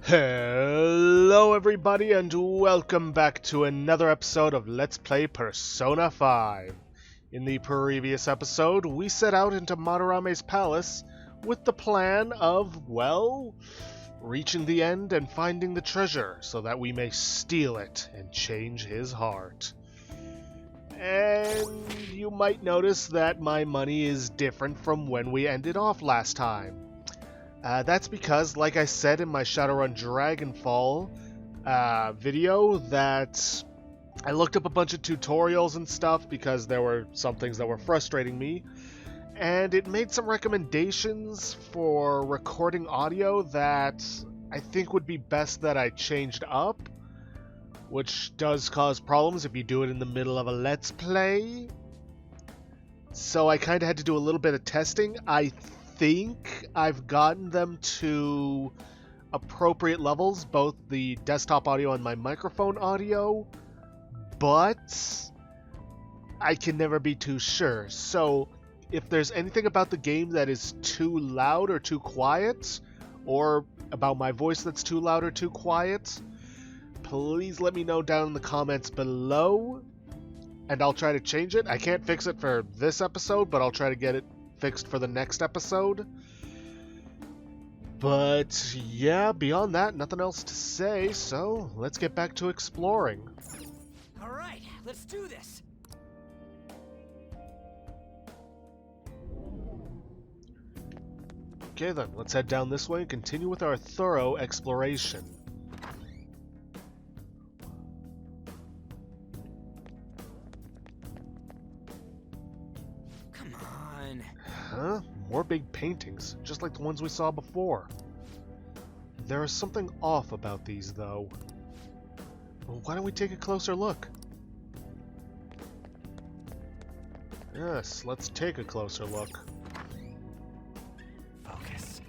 Hello everybody and welcome back to another episode of Let's Play Persona 5. In the previous episode, we set out into Madarame's palace with the plan of, well, reaching the end and finding the treasure so that we may steal it and change his heart. And you might notice that my money is different from when we ended off last time. That's because, like I said in my Shadowrun Dragonfall video, that I looked up a bunch of tutorials and stuff because there were some things that were frustrating me, and it made some recommendations for recording audio that I think would be best that I changed up, which does cause problems if you do it in the middle of a Let's Play. So I kind of had to do a little bit of testing. I think I've gotten them to appropriate levels, both the desktop audio and my microphone audio, but I can never be too sure. So if there's anything about the game that is too loud or too quiet, or about my voice that's too loud or too quiet, please let me know down in the comments below, and I'll try to change it. I can't fix it for this episode, but I'll try to get it fixed for the next episode. But yeah, beyond that, nothing else to say, so let's get back to exploring. Alright, let's do this! Okay then, let's head down this way and continue with our thorough exploration. Come on. Huh? More big paintings, just like the ones we saw before. There is something off about these, though. Well, why don't we take a closer look? Yes, let's take a closer look. Focus.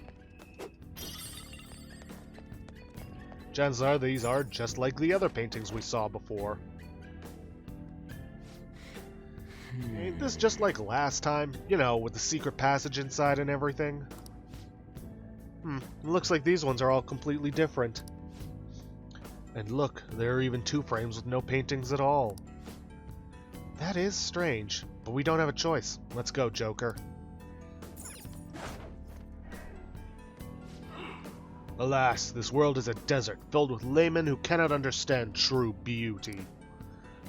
Chances are these are just like the other paintings we saw before. Ain't this just like last time? You know, with the secret passage inside and everything? It looks like these ones are all completely different. And look, there are even two frames with no paintings at all. That is strange, but we don't have a choice. Let's go, Joker. Alas, this world is a desert filled with laymen who cannot understand true beauty.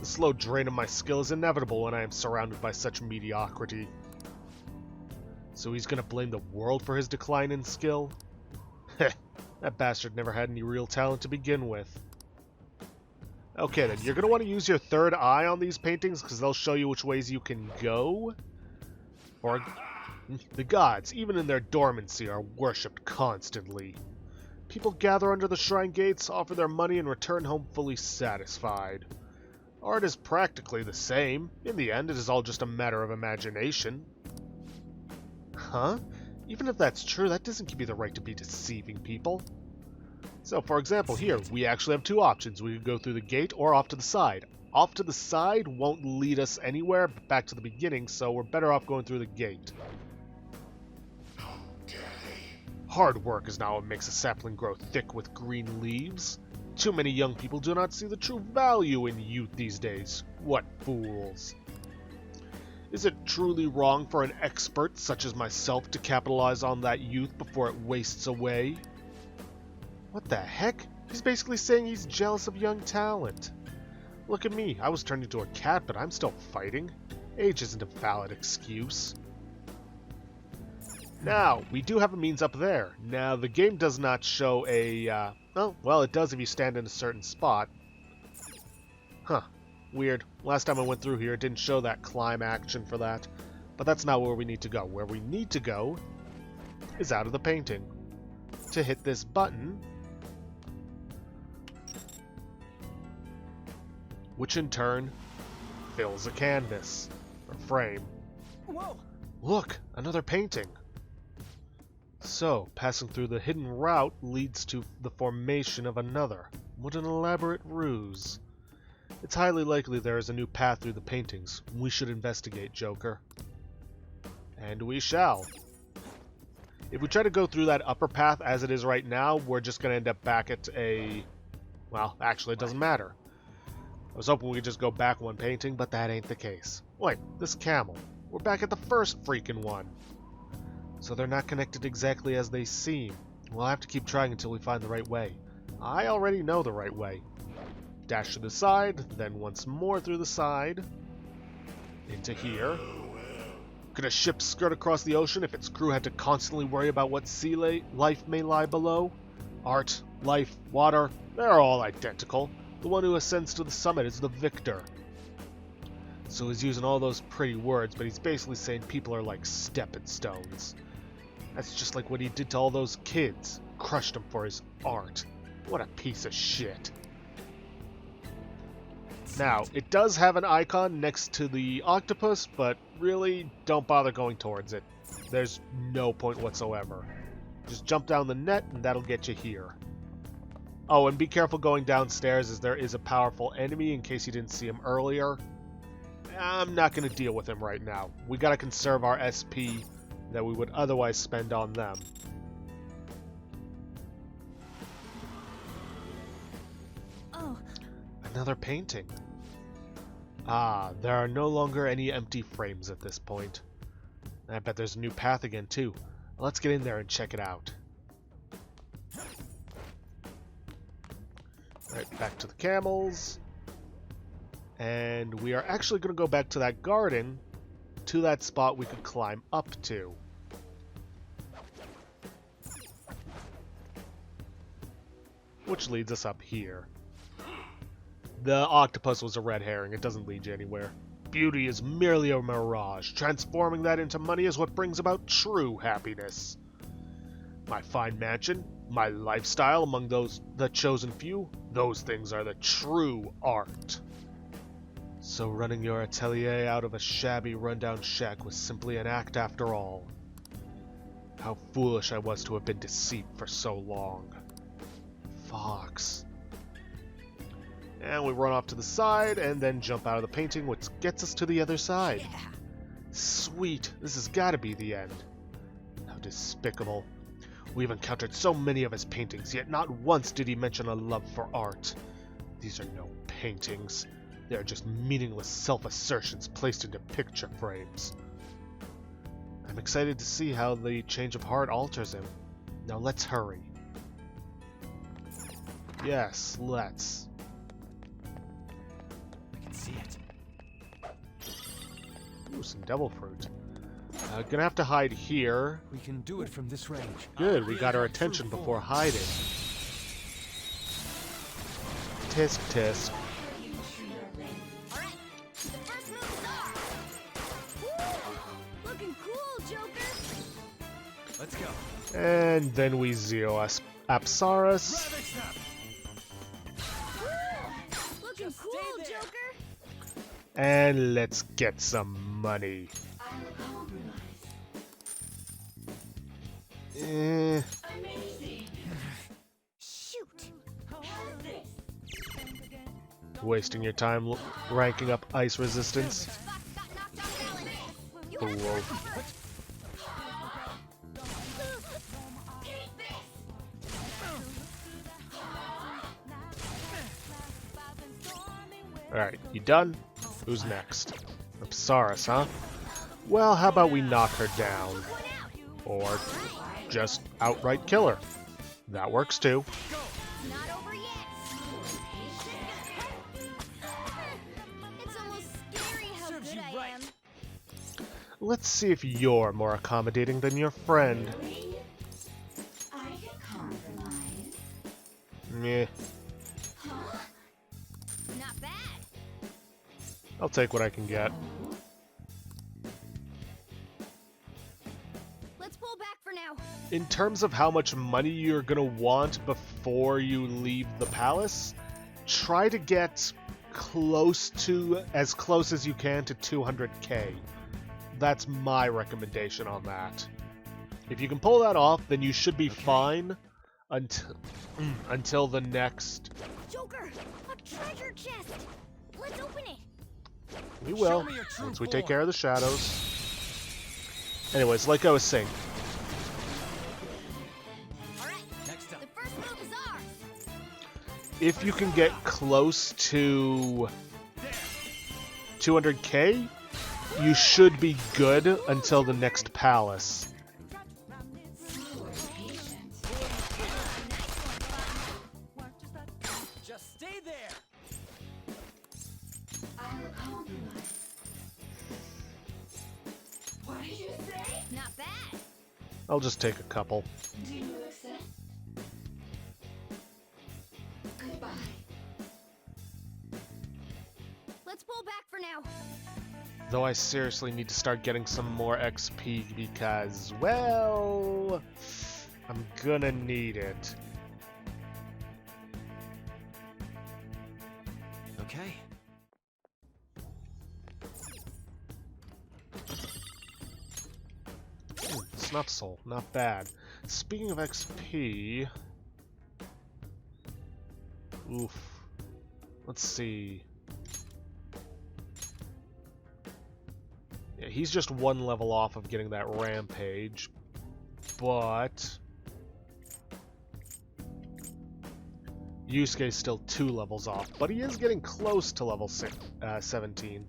The slow drain of my skill is inevitable when I am surrounded by such mediocrity. So he's gonna blame the world for his decline in skill? Heh, that bastard never had any real talent to begin with. Okay then, you're gonna want to use your third eye on these paintings because they'll show you which ways you can go. Or, the gods, even in their dormancy, are worshipped constantly. People gather under the shrine gates, offer their money, and return home fully satisfied. Art is practically the same. In the end, it is all just a matter of imagination. Huh? Even if that's true, that doesn't give you the right to be deceiving people. So, for example, here, we actually have two options. We could go through the gate or off to the side. Off to the side won't lead us anywhere but back to the beginning, so we're better off going through the gate. Hard work is now what makes a sapling grow thick with green leaves. Too many young people do not see the true value in youth these days. What fools. Is it truly wrong for an expert such as myself to capitalize on that youth before it wastes away? What the heck? He's basically saying he's jealous of young talent. Look at me, I was turned into a cat, but I'm still fighting. Age isn't a valid excuse. Now, we do have a means up there. Now, the game does not show a, oh, well, it does if you stand in a certain spot. Huh. Weird. Last time I went through here, it didn't show that climb action for that. But that's not where we need to go. Where we need to go is out of the painting. To hit this button, which in turn fills a canvas, or frame. Whoa! Look! Another painting! So, passing through the hidden route leads to the formation of another. What an elaborate ruse. It's highly likely there is a new path through the paintings. We should investigate, Joker. And we shall. If we try to go through that upper path as it is right now, we're just going to end up back at a... Well, actually, it doesn't matter. I was hoping we could just go back one painting, but that ain't the case. Wait, this camel. We're back at the first freaking one. So they're not connected exactly as they seem. We'll have to keep trying until we find the right way. I already know the right way. Dash to the side, then once more through the side. Into here. Could a ship skirt across the ocean if its crew had to constantly worry about what sea life may lie below? Art, life, water, they're all identical. The one who ascends to the summit is the victor. So he's using all those pretty words, but he's basically saying people are like stepping stones. That's just like what he did to all those kids. Crushed them for his art. What a piece of shit. Now, it does have an icon next to the octopus, but really, don't bother going towards it. There's no point whatsoever. Just jump down the net, and that'll get you here. Oh, and be careful going downstairs, as there is a powerful enemy, in case you didn't see him earlier. I'm not going to deal with him right now. We gotta conserve our SP that we would otherwise spend on them. Oh. Another painting. Ah, there are no longer any empty frames at this point. I bet there's a new path again, too. Let's get in there and check it out. Alright, back to the camels. And we are actually going to go back to that garden, to that spot we could climb up to. Which leads us up here. The octopus was a red herring. It doesn't lead you anywhere. Beauty is merely a mirage. Transforming that into money is what brings about true happiness. My fine mansion, my lifestyle among the chosen few, those things are the true art. So running your atelier out of a shabby, rundown shack was simply an act after all. How foolish I was to have been deceived for so long. Fox. And we run off to the side, and then jump out of the painting, which gets us to the other side. Yeah. Sweet, this has got to be the end. How despicable. We've encountered so many of his paintings, yet not once did he mention a love for art. These are no paintings. They are just meaningless self-assertions placed into picture frames. I'm excited to see how the change of heart alters him. Now let's hurry. Yes, let's. See it. Ooh, some devil fruit. Gonna have to hide here. We can do it from this range. Good, we got our attention before hiding. Tisk tisk. Alright, the first move is off. Woo! Looking cool, Joker. Let's go. And then we zero Apsaris. Rabbit step. Woo! Looking Just cool, stay there. Joker. And let's get some money. Shoot. Wasting your time ranking up ice resistance. Fox got knocked off balance. You The have to wolf. recover. Alright, you done? Who's next? Apsaris, huh? Well, how about we knock her down? Or just outright kill her. That works too. Not over yet. It's almost scary how Serves good you I right. am. Let's see if you're more accommodating than your friend. I can compromise. Meh. Not bad. I'll take what I can get. Let's pull back for now. In terms of how much money you're gonna want before you leave the palace, try to get as close as you can to 200k. That's my recommendation on that. If you can pull that off, then you should be fine until the next. Joker, a treasure chest. Let's open it. We will, Show me your true once we take form. care of the shadows. Anyways, like I was saying, if you can get close to 200k, you should be good until the next palace. Just stay there. What did you say? Not bad. I'll just take a couple. Do you accept? Goodbye. Let's pull back for now. Though I seriously need to start getting some more XP because, well, I'm gonna need it. Okay. Ooh, Snuff Soul, not bad. Speaking of XP... Oof. Let's see... Yeah, he's just one level off of getting that Rampage, but... Yusuke's still 2 levels off, but he is getting close to level 17.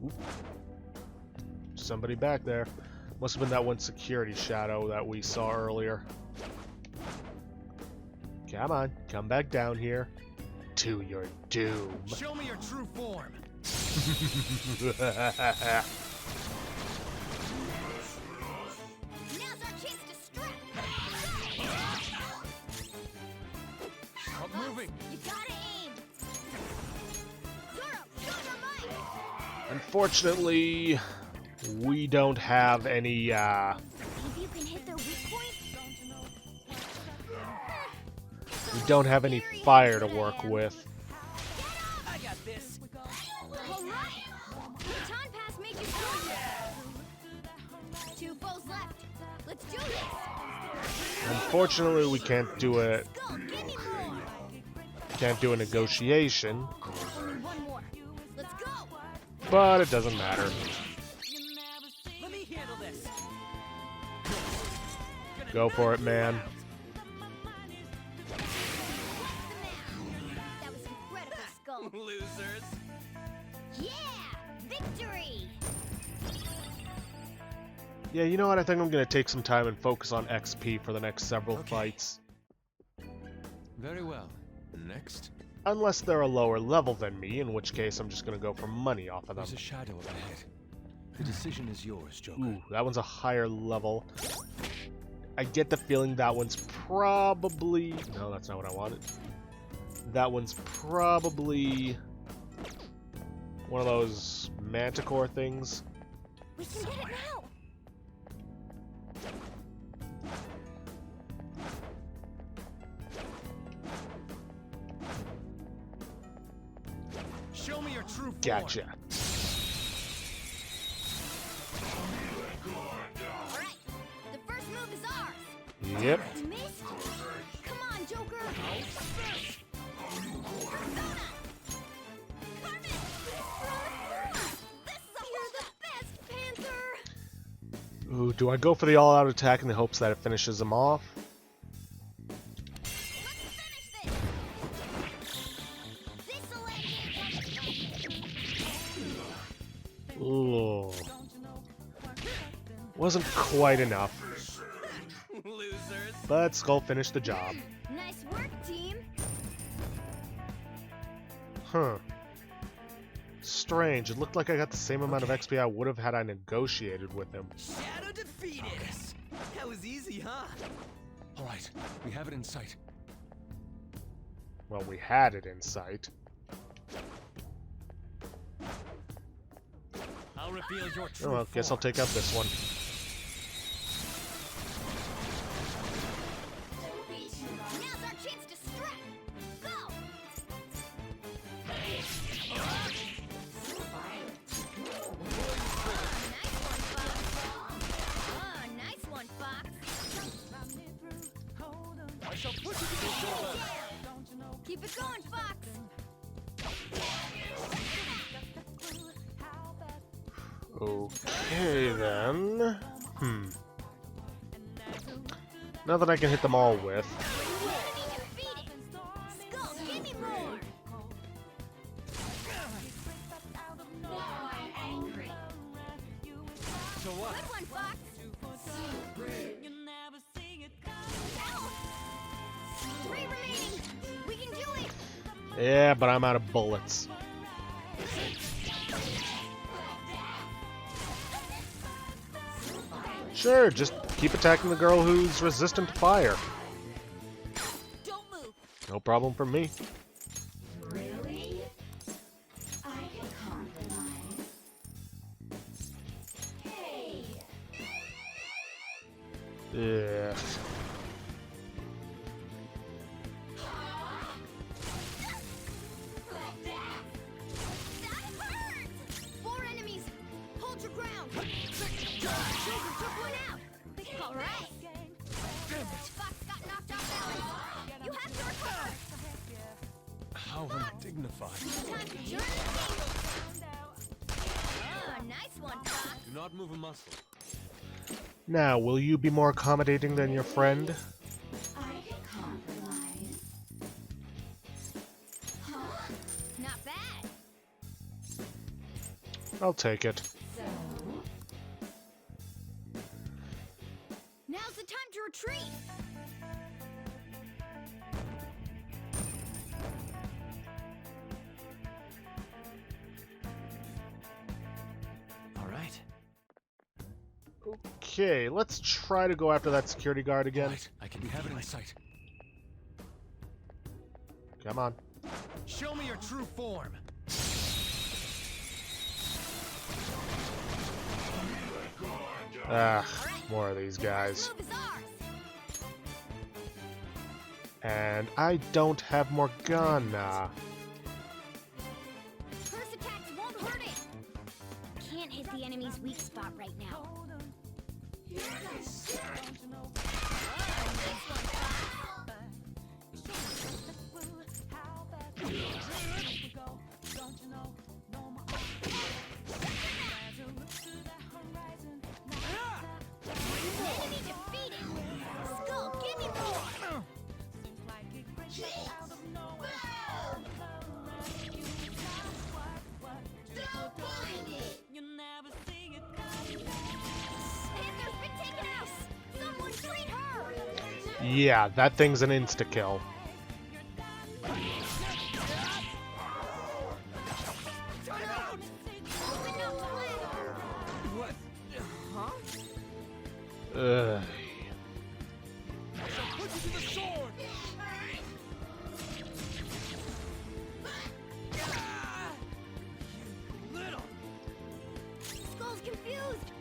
Oop. Somebody back there. Must have been that one security shadow that we saw earlier. Come on, come back down here. To your doom. Show me your true form. Now's our chance to strike. Stop moving. You gotta aim. Zoro, show your might. Unfortunately, we don't have any, Maybe you can hit their weak point. we don't have any fire to work with. I got this. All right. Baton pass make you stronger. 2 foes left. Let's do this. Unfortunately, we can't do it. Go, give me more. Can't do a negotiation, Only one more. Let's go. but it doesn't matter. Let me handle this. Go for it, man. That was incredible, Skull. Losers. Yeah, victory. Yeah, you know what? I think I'm gonna take some time and focus on XP for the next several Okay. fights. Very well. Next. Unless they're a lower level than me, in which case I'm just gonna go for money off of them. There's a shadow up ahead. The decision is yours, Joker. Ooh, that one's a higher level. I get the feeling that one's probably... No, that's not what I wanted. That one's probably one of those Manticore things. We can get it now. Show me your true form. Gotcha. All right. The first move is ours. Yep. You missed? Come on, Joker. Persona. Carmen. You're the best, Panther. Ooh, do I go for the all-out attack in the hopes that it finishes him off? Ooh. Wasn't quite enough, Losers. but Skull finished the job. Nice work, team. Huh. Strange. It looked like I got the same amount of XP I would have had I negotiated with him. Shadow defeated. That was easy, huh? All right, we have it in sight. Well, we had it in sight. I'll reveal your true Oh well, guess I'll form. take out this one. Now's our chance to strike. Go. Nice one, Fox. I shall put you to the door. Keep it going, Fox. Okay, then. Nothing I can hit them all with. Enemy defeated. Skull, give me more. Now I'm angry. So what? Good one, Fox. So rude. Ow. 3 remaining. We can do it. Yeah, but I'm out of bullets. Sure, just keep attacking the girl who's resistant to fire. Don't move. No problem for me. Really? I can compromise. Hey. Yeah. That hurts. 4 enemies. Hold your ground. Joker took one out. All right. Fox got knocked off balance. You have to recover. How undignified. Time to join the team. Oh, nice one, Fox. Do not move a muscle. Now, will you be more accommodating than your friend? I can compromise. Huh? Not bad. I'll take it. So, Now's the time to retreat. All right. Okay, let's try to go after that security guard All again. right. We have it in sight. Come on. Show me your true form. Ah, more of these guys. Move is ours. And I don't have Morgana. Curse attacks won't hurt it. Can't hit the enemy's weak spot right now. Enemy defeated. Skull, give me more. Panther's been taken out. Someone treat her. Yeah, that thing's an insta-kill. Turn around. Open up the lid. What? Huh? Ugh. Put you to the sword. You little. Skull's confused.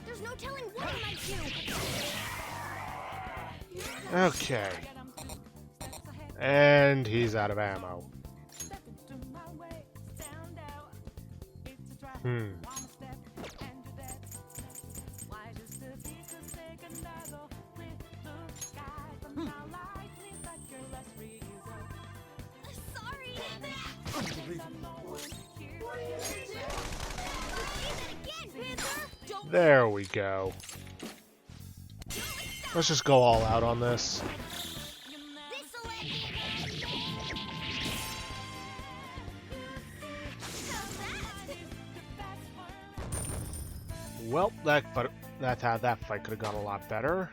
There's no telling what he might do. Okay. And he's out of ammo. Sorry. Unbelievable. Say that again, Panther. Don't There we go. Let's just go all out on this. this'll it. How's that? Well, that's how that fight could have gone a lot better.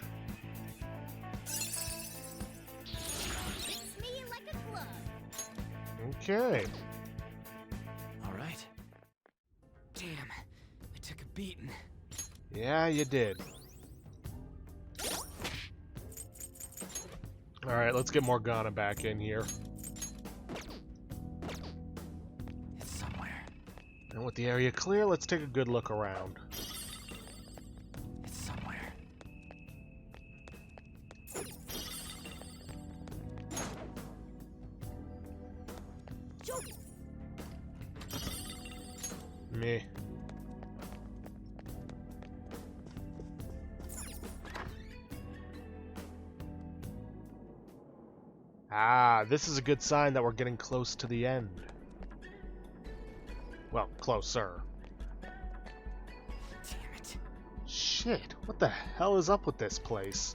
Fits me like a glove. Okay. All right. Damn, I took a beating. Yeah, you did. Alright, let's get Morgana back in here. It's somewhere. And with the area clear, let's take a good look around. It's somewhere. Joker. Me. Ah, this is a good sign that we're getting close to the end. Well, closer. Shit, what the hell is up with this place?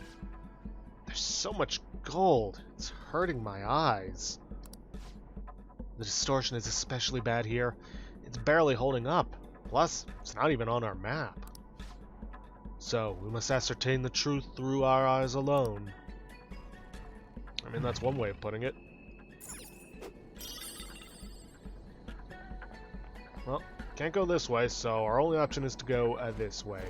There's so much gold. It's hurting my eyes. The distortion is especially bad here. It's barely holding up. Plus, it's not even on our map. So, we must ascertain the truth through our eyes alone. I mean, that's one way of putting it. Well, can't go this way, so our only option is to go this way.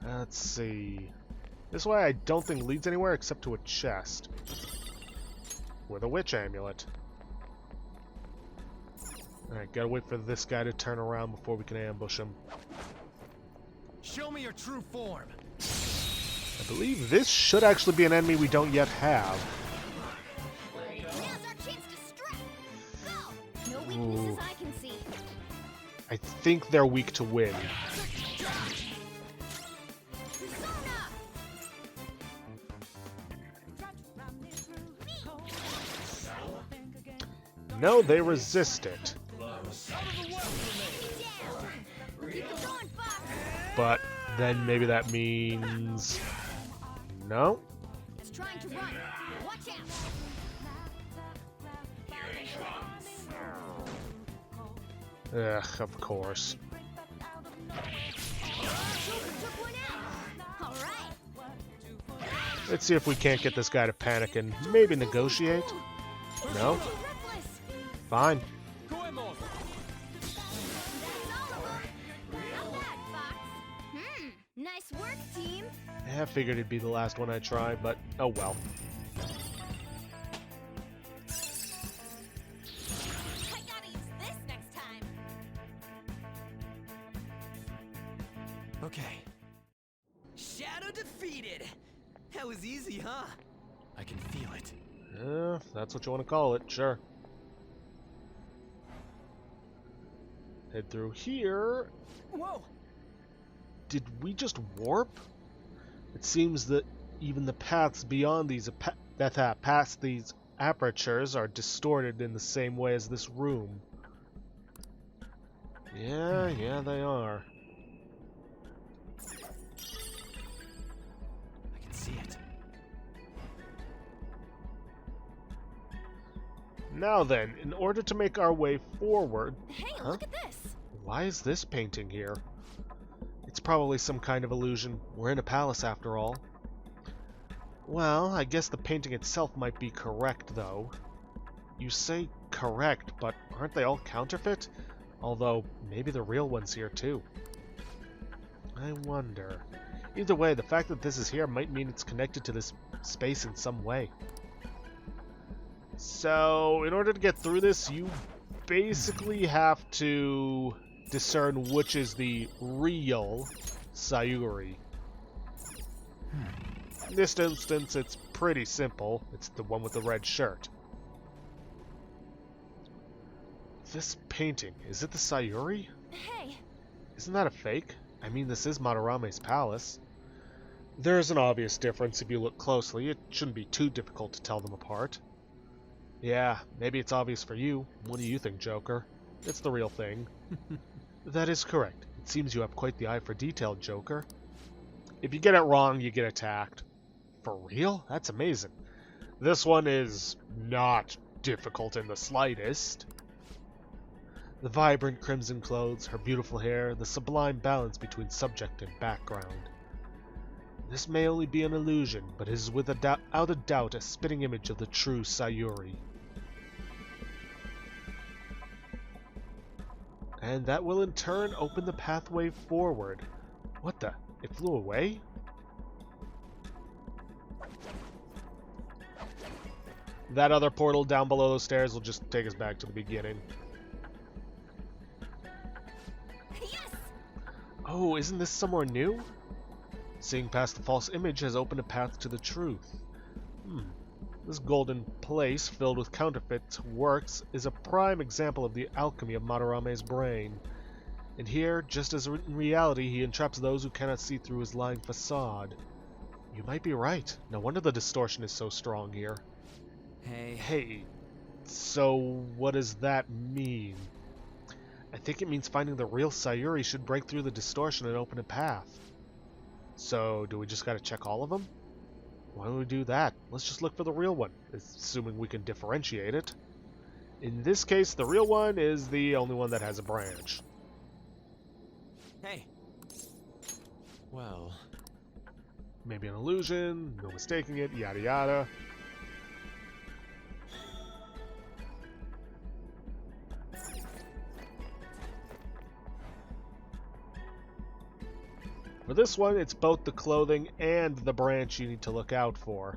Let's see. This way I don't think leads anywhere except to a chest. With a witch amulet. Alright, gotta wait for this guy to turn around before we can ambush him. Show me your true form. I believe this should actually be an enemy we don't yet have. Now's our chance to strike. Go. No weaknesses I can see. I think they're weak to wind. Persona. No, they resist it. Down. Keep it going, Fox. But then maybe that means... No? It's trying to run. Watch out. Ugh, of course. Joker took one out. All right. Let's see if we can't get this guy to panic and maybe negotiate. No? Reckless. Fine. Go in, Lord. That's Oliver. Not bad, Fox. Nice work, team. I figured it'd be the last one I try, but oh well. I gotta use this next time. Okay. Shadow defeated. That was easy, huh? I can feel it. That's what you want to call it, sure. Head through here. Whoa! Did we just warp? It seems that even the paths beyond these past these apertures are distorted in the same way as this room. Yeah, they are. I can see it. Now then, in order to make our way forward... Hey, Huh? look at this. Why is this painting here? It's probably some kind of illusion. We're in a palace after all. Well, I guess the painting itself might be correct, though. You say correct, but aren't they all counterfeit? Although, maybe the real one's here too. I wonder. Either way, the fact that this is here might mean it's connected to this space in some way. So, in order to get through this, you basically have to discern which is the real Sayuri. In this instance, it's pretty simple. It's the one with the red shirt. This painting, is it the Sayuri? Hey, Isn't that a fake? I mean, this is Madarame's palace. There's an obvious difference if you look closely. It shouldn't be too difficult to tell them apart. Yeah, maybe it's obvious for you. What do you think, Joker? It's the real thing. That is correct. It seems you have quite the eye for detail, Joker. If you get it wrong, you get attacked. For real? That's amazing. This one is not difficult in the slightest. The vibrant crimson clothes, her beautiful hair, the sublime balance between subject and background. This may only be an illusion, but it is without a doubt a spitting image of the true Sayuri. And that will in turn open the pathway forward. What the? It flew away? That other portal down below those stairs will just take us back to the beginning. yes. Oh, isn't this somewhere new? Seeing past the false image has opened a path to the truth. This golden place filled with counterfeit works is a prime example of the alchemy of Madarame's brain. And here, just as in reality, he entraps those who cannot see through his lying facade. You might be right. No wonder the distortion is so strong here. Hey. Hey, so what does that mean? I think it means finding the real Sayuri should break through the distortion and open a path. So, do we just gotta check all of them? Why don't we do that? Let's just look for the real one, assuming we can differentiate it. In this case, the real one is the only one that has a branch. Hey. Well, Maybe an illusion, no mistaking it, yada yada. For this one, it's both the clothing and the branch you need to look out for.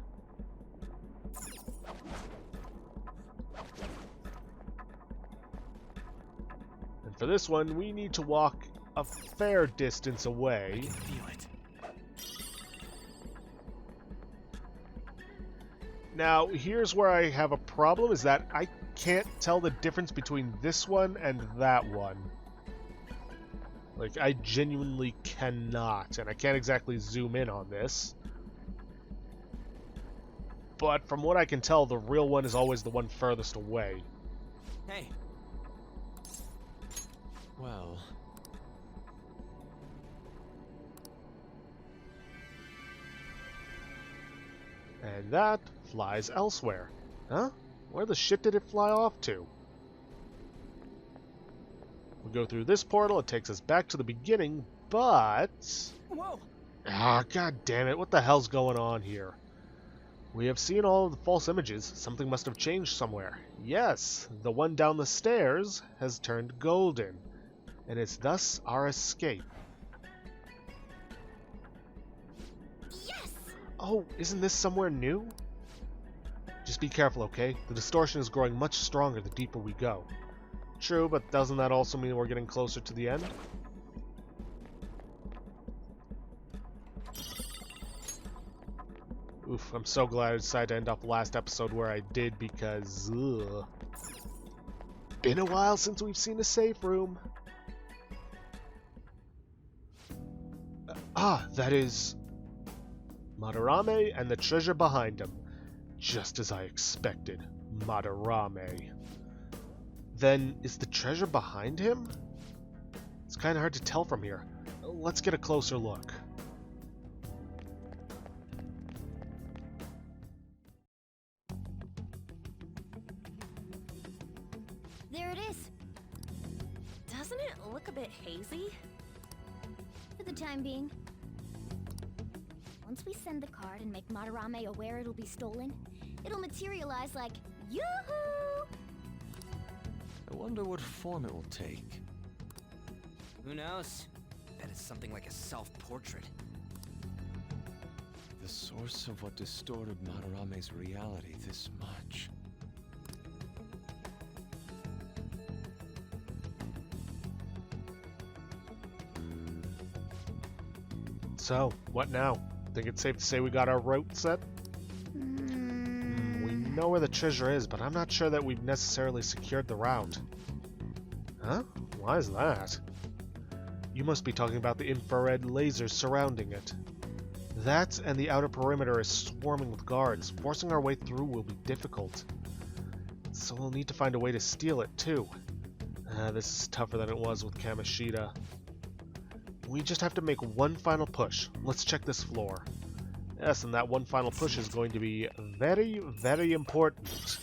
And for this one, we need to walk a fair distance away. I can feel it. Now, here's where I have a problem, is that I can't tell the difference between this one and that one. Like, I genuinely cannot, and I can't exactly zoom in on this. But from what I can tell, the real one is always the one furthest away. Hey. Well, And that flies elsewhere. Huh? Where the shit did it fly off to? We go through this portal, it takes us back to the beginning, but... whoa. Ah, god damn it, what the hell's going on here? We have seen all of the false images. Something must have changed somewhere. Yes, the one down the stairs has turned golden, and it's thus our escape. Yes! Oh, isn't this somewhere new? Just be careful, okay? The distortion is growing much stronger the deeper we go. True, but doesn't that also mean we're getting closer to the end? Oof, I'm so glad I decided to end off the last episode where I did because... ugh. Been a while since we've seen a safe room. That is... Madarame and the treasure behind him. Just as I expected. Madarame. Then, is the treasure behind him? It's kind of hard to tell from here. Let's get a closer look. There it is. Doesn't it look a bit hazy? For the time being. Once we send the card and make Madarame aware it'll be stolen, it'll materialize like, yoo-hoo! I wonder what form it will take. Who knows? Bet it's something like a self-portrait. The source of what distorted Madarame's reality this much. So, what now? Think it's safe to say we got our route set? We know where the treasure is, but I'm not sure that we've necessarily secured the route. Huh? Why is that? You must be talking about the infrared lasers surrounding it. That and the outer perimeter is swarming with guards. Forcing our way through will be difficult. So we'll need to find a way to steal it, too. This is tougher than it was with Kamoshida. We just have to make one final push. Let's check this floor. Yes, and that one final push is going to be very, very important.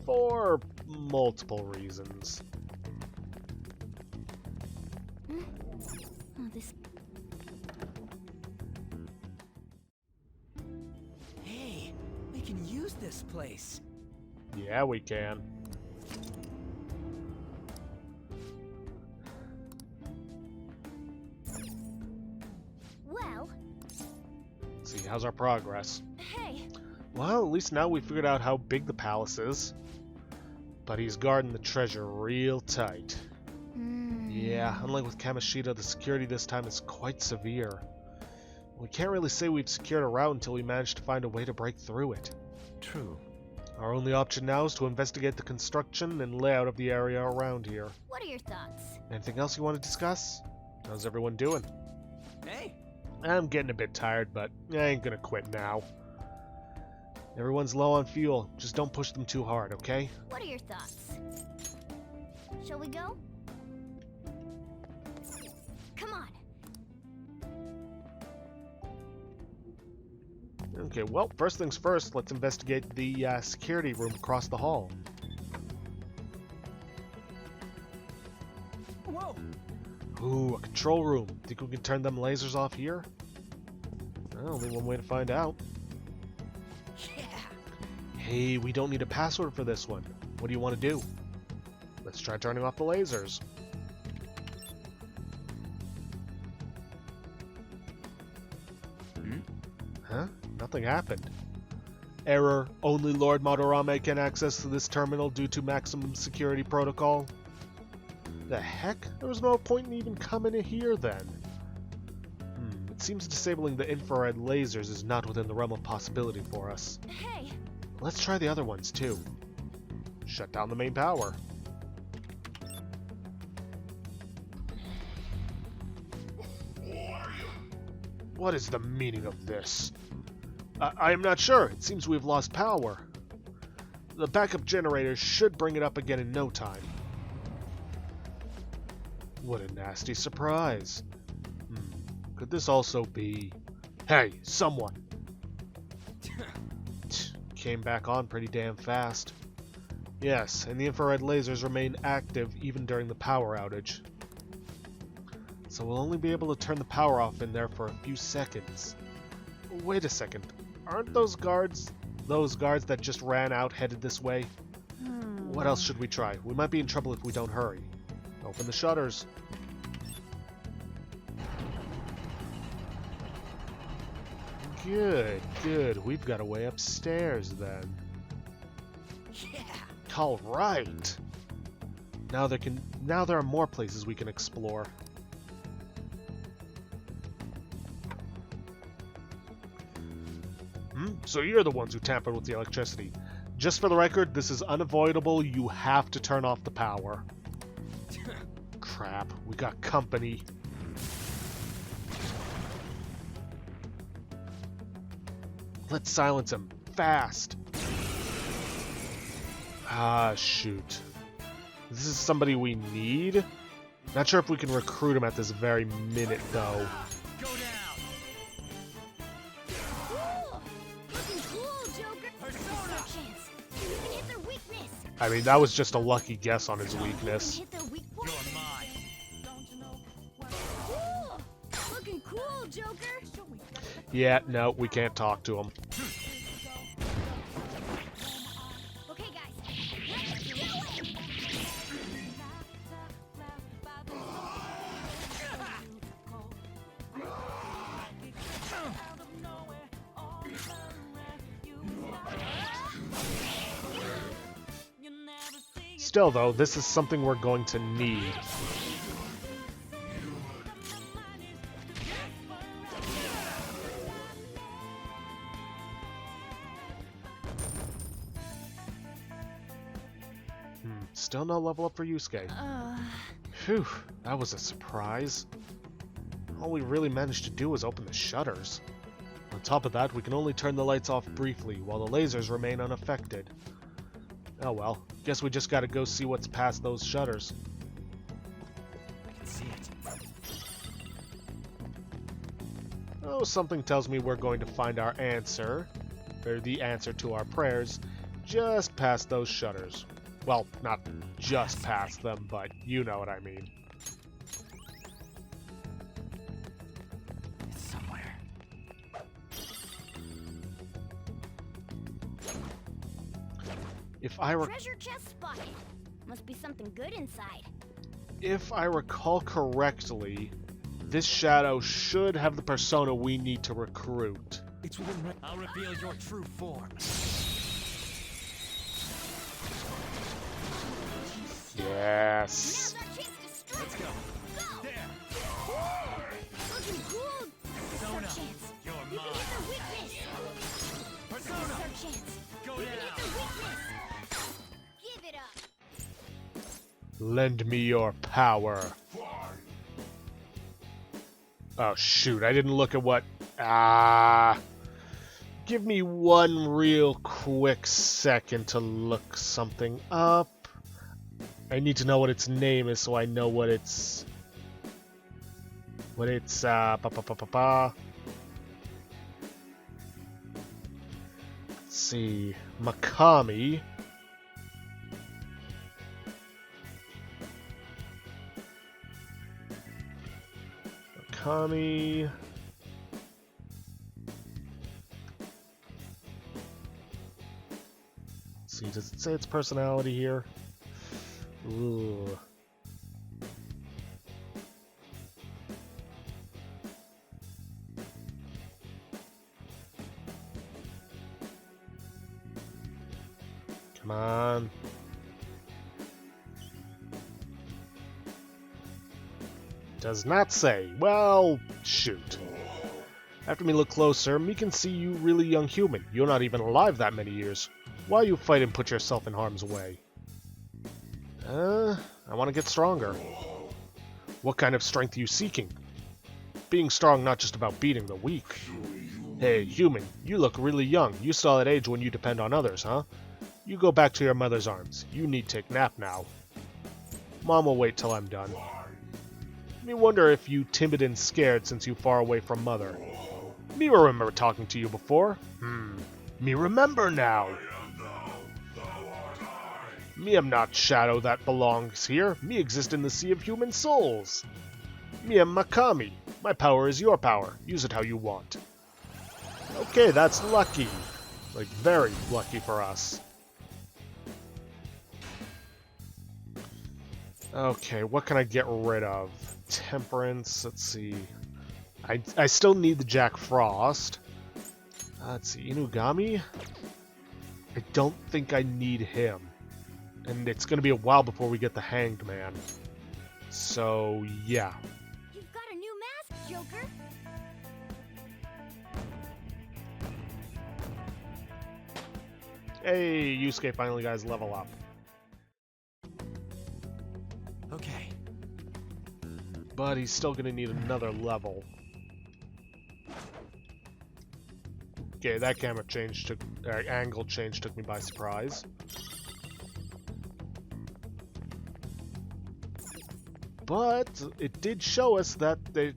For multiple reasons. Oh, this... Hey, we can use this place. Yeah, we can. Well, See, how's our progress? hey, Well, at least now we figured out how big the palace is. But he's guarding the treasure real tight. Yeah, unlike with Kamoshida, the security this time is quite severe. We can't really say we've secured a route until we manage to find a way to break through it. True. Our only option now is to investigate the construction and layout of the area around here. what are your thoughts? Anything else you want to discuss? How's everyone doing? Hey, I'm getting a bit tired, but I ain't gonna quit now. Everyone's low on fuel. Just don't push them too hard, okay? What are your thoughts? Shall we go? Come on. Okay, well, first things first, let's investigate the security room across the hall. Whoa! Ooh, a control room. Think we can turn them lasers off here? Well, only one way to find out. Yeah! Hey, we don't need a password for this one. What do you want to do? Let's try turning off the lasers. Huh? Nothing happened. Error. Only Lord Madarame can access this terminal due to maximum security protocol. The heck? There was no point in even coming in here then. It seems disabling the infrared lasers is not within the realm of possibility for us. Hey, Let's try the other ones too. Shut down the main power. What is the meaning of this? I am not sure. It seems we've lost power. The backup generators should bring it up again in no time. What a nasty surprise. Could this also be... Hey, someone! Came back on pretty damn fast. Yes, and the infrared lasers remain active even during the power outage. So we'll only be able to turn the power off in there for a few seconds. Wait a second. Aren't those guards that just ran out headed this way? What else should we try? We might be in trouble if we don't hurry. Open the shutters. Good, good. We've got a way upstairs then. Yeah! All right. Now there are more places we can explore. So you're the ones who tampered with the electricity. Just for the record, this is unavoidable. You have to turn off the power. Crap, we got company. Let's silence him. Fast. Ah, shoot. This is somebody we need? Not sure if we can recruit him at this very minute, though. Go down! cool! Looking cool, Joker. Persona! Chance. You can hit their weakness. I mean, that was just a lucky guess on his You can weakness. hit their weak You're point. mine! Cool! Looking cool, Joker. Yeah, no, we can't talk to him. Okay, guys. Let's do it! Still, though, this is something we're going to need. Still no level up for Yusuke. Phew, that was a surprise. All we really managed to do was open the shutters. On top of that, we can only turn the lights off briefly, while the lasers remain unaffected. Oh well, guess we just gotta go see what's past those shutters. I can see it. Oh, something tells me we're going to find our answer, or the answer to our prayers, just past those shutters. Well, not just past them, but you know what I mean. It's somewhere. If I Treasure chest spotted. Must be something good inside. If I recall correctly, this shadow should have the persona we need to recruit. It's within range. I'll reveal your true form. Yes. Now's our chance to strike. Let's go. Go! There! Looking cool. Persona! This is our chance. You're You can mine! hit their weakness. This is Persona! our chance. Go You can hit down! their weakness. Give it up. Lend me your power. Oh shoot, I didn't look at what... Give me one real quick second to look something up. I need to know what its name is so I know what its... But it's Let's see, Makami. Makami. Let's see, does it say its personality here? Ooh. Come on. Does not say. Well, shoot. After me look closer, me can see you really young human. You're not even alive that many years. Why you fight and put yourself in harm's way? I want to get stronger. What kind of strength are you seeking? Being strong not just about beating the weak. Hey, human, you look really young. You still at age when you depend on others, huh? You go back to your mother's arms. You need to take nap now. Mom will wait till I'm done. Me wonder if you timid and scared since you far away from mother. Me remember talking to you before. Me remember now. Me am not shadow that belongs here. Me exist in the sea of human souls. Me am Makami. My power is your power. Use it how you want. Okay, that's lucky. Like, very lucky for us. Okay, what can I get rid of? Temperance, let's see. I still need the Jack Frost. Let's see, Inugami? I don't think I need him. And it's going to be a while before we get the Hanged Man. So, yeah. You've got a new mask, Joker. Hey, Yusuke finally got his level up. Okay. But he's still going to need another level. Okay, that camera change took... angle change took me by surprise. But it did show us that there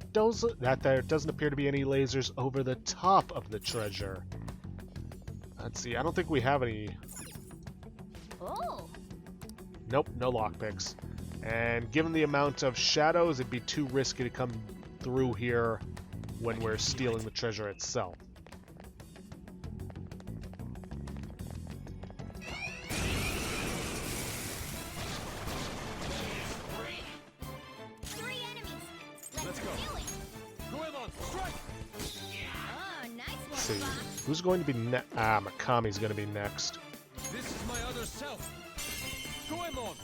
doesn't appear to be any lasers over the top of the treasure. Let's see, I don't think we have any... Oh. Nope, no lockpicks. And given the amount of shadows, it'd be too risky to come through here when we're stealing the treasure itself. Let's go. Goemon, strike! Oh, nice one, Let's see, Fox. who's going to be next? Makami's going to be next. This is my other self. Goemon!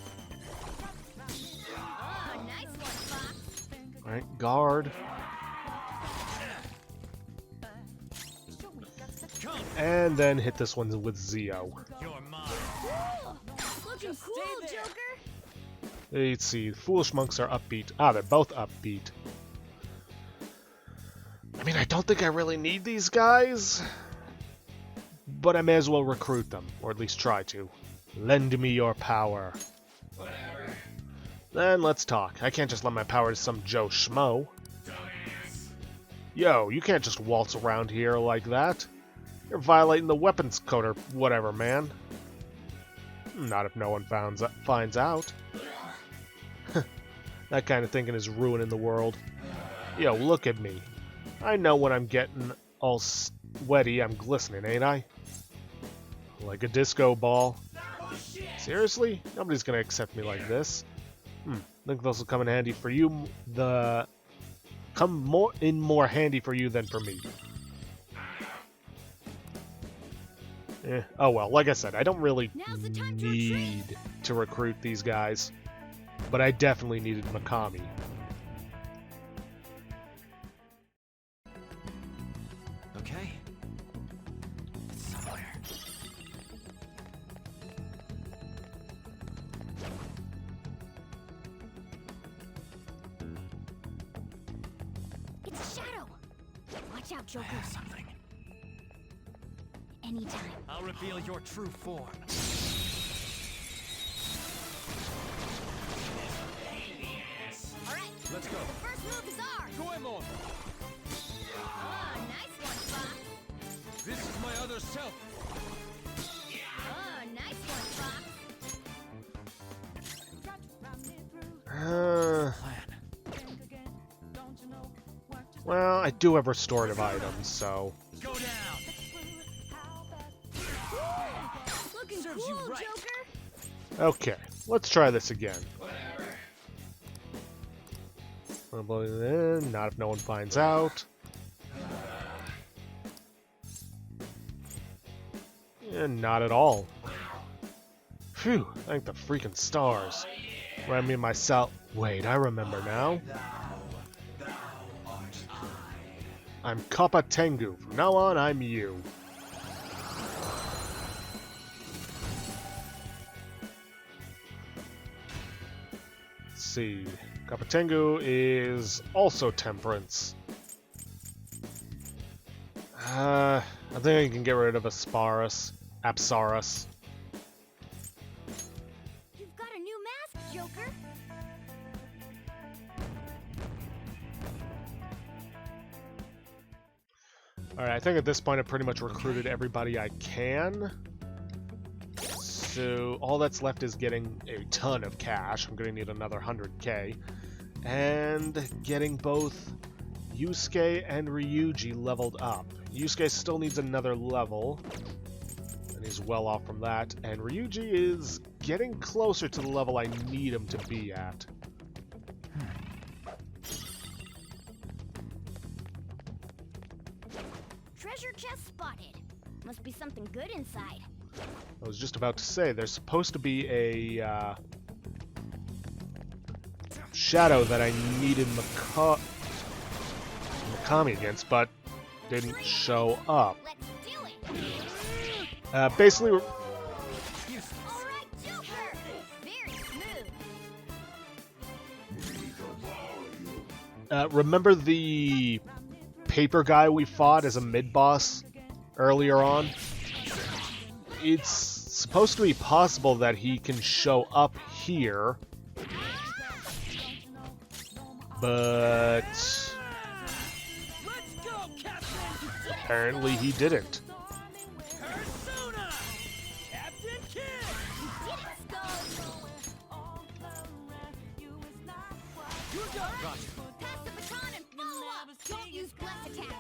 Oh, nice one, Fox. Alright, guard. And then hit this one with Zio. You're mine. Looking cool, Joker. Let's see, Foolish Monks are upbeat. They're both upbeat. I mean, I don't think I really need these guys, but I may as well recruit them, or at least try to. Lend me your power. Whatever. Then let's talk. I can't just lend my power to some Joe Schmo. Yo, you can't just waltz around here like that. You're violating the weapons code or whatever, man. Not if no one finds out. That kind of thinking is ruining the world. Yo, look at me. I know when I'm getting all sweaty, I'm glistening, ain't I? Like a disco ball. Seriously? Nobody's gonna accept me like this. Think this will come in handy for you. More handy for you than for me. Oh well, like I said, I don't really need to recruit these guys, but I definitely needed Makami. Okay. It's somewhere. It's a shadow. Watch out, I Joker. have something. Anytime. I'll reveal your true form. All right. Let's go. The first move is ours. Goemon! another self. Oh, nice one, Fox. Well, I do have restorative items, so... Go down. Looking Serves you cool, right. Joker. Okay, let's try this again. Not if no one finds out. And not at all. Phew, thank the freaking stars. Remind me of myself. Wait, I remember now. I'm Kappa Tengu. From now on, I'm you. Let's see. Kappa Tengu is also temperance. I think I can get rid of Apsaras. You've got a new mask, Joker. Alright, I think at this point I've pretty much recruited everybody I can. So all that's left is getting a ton of cash. I'm going to need another 100k. And getting both Yusuke and Ryuji leveled up. Yusuke still needs another level. And he's well off from that. And Ryuji is getting closer to the level I need him to be at. Treasure chest spotted. Must be something good inside. I was just about to say, there's supposed to be a shadow that I needed Mikami against, but didn't show up. Let's do it. Basically, All right, Joker. Very smooth. remember the paper guy we fought as a mid-boss earlier on? It's supposed to be possible that he can show up here, but Let's go, Captain. apparently he didn't. Persona. Captain Kidd. You got it. Roger. Pass the baton and follow up. Don't use bless attacks.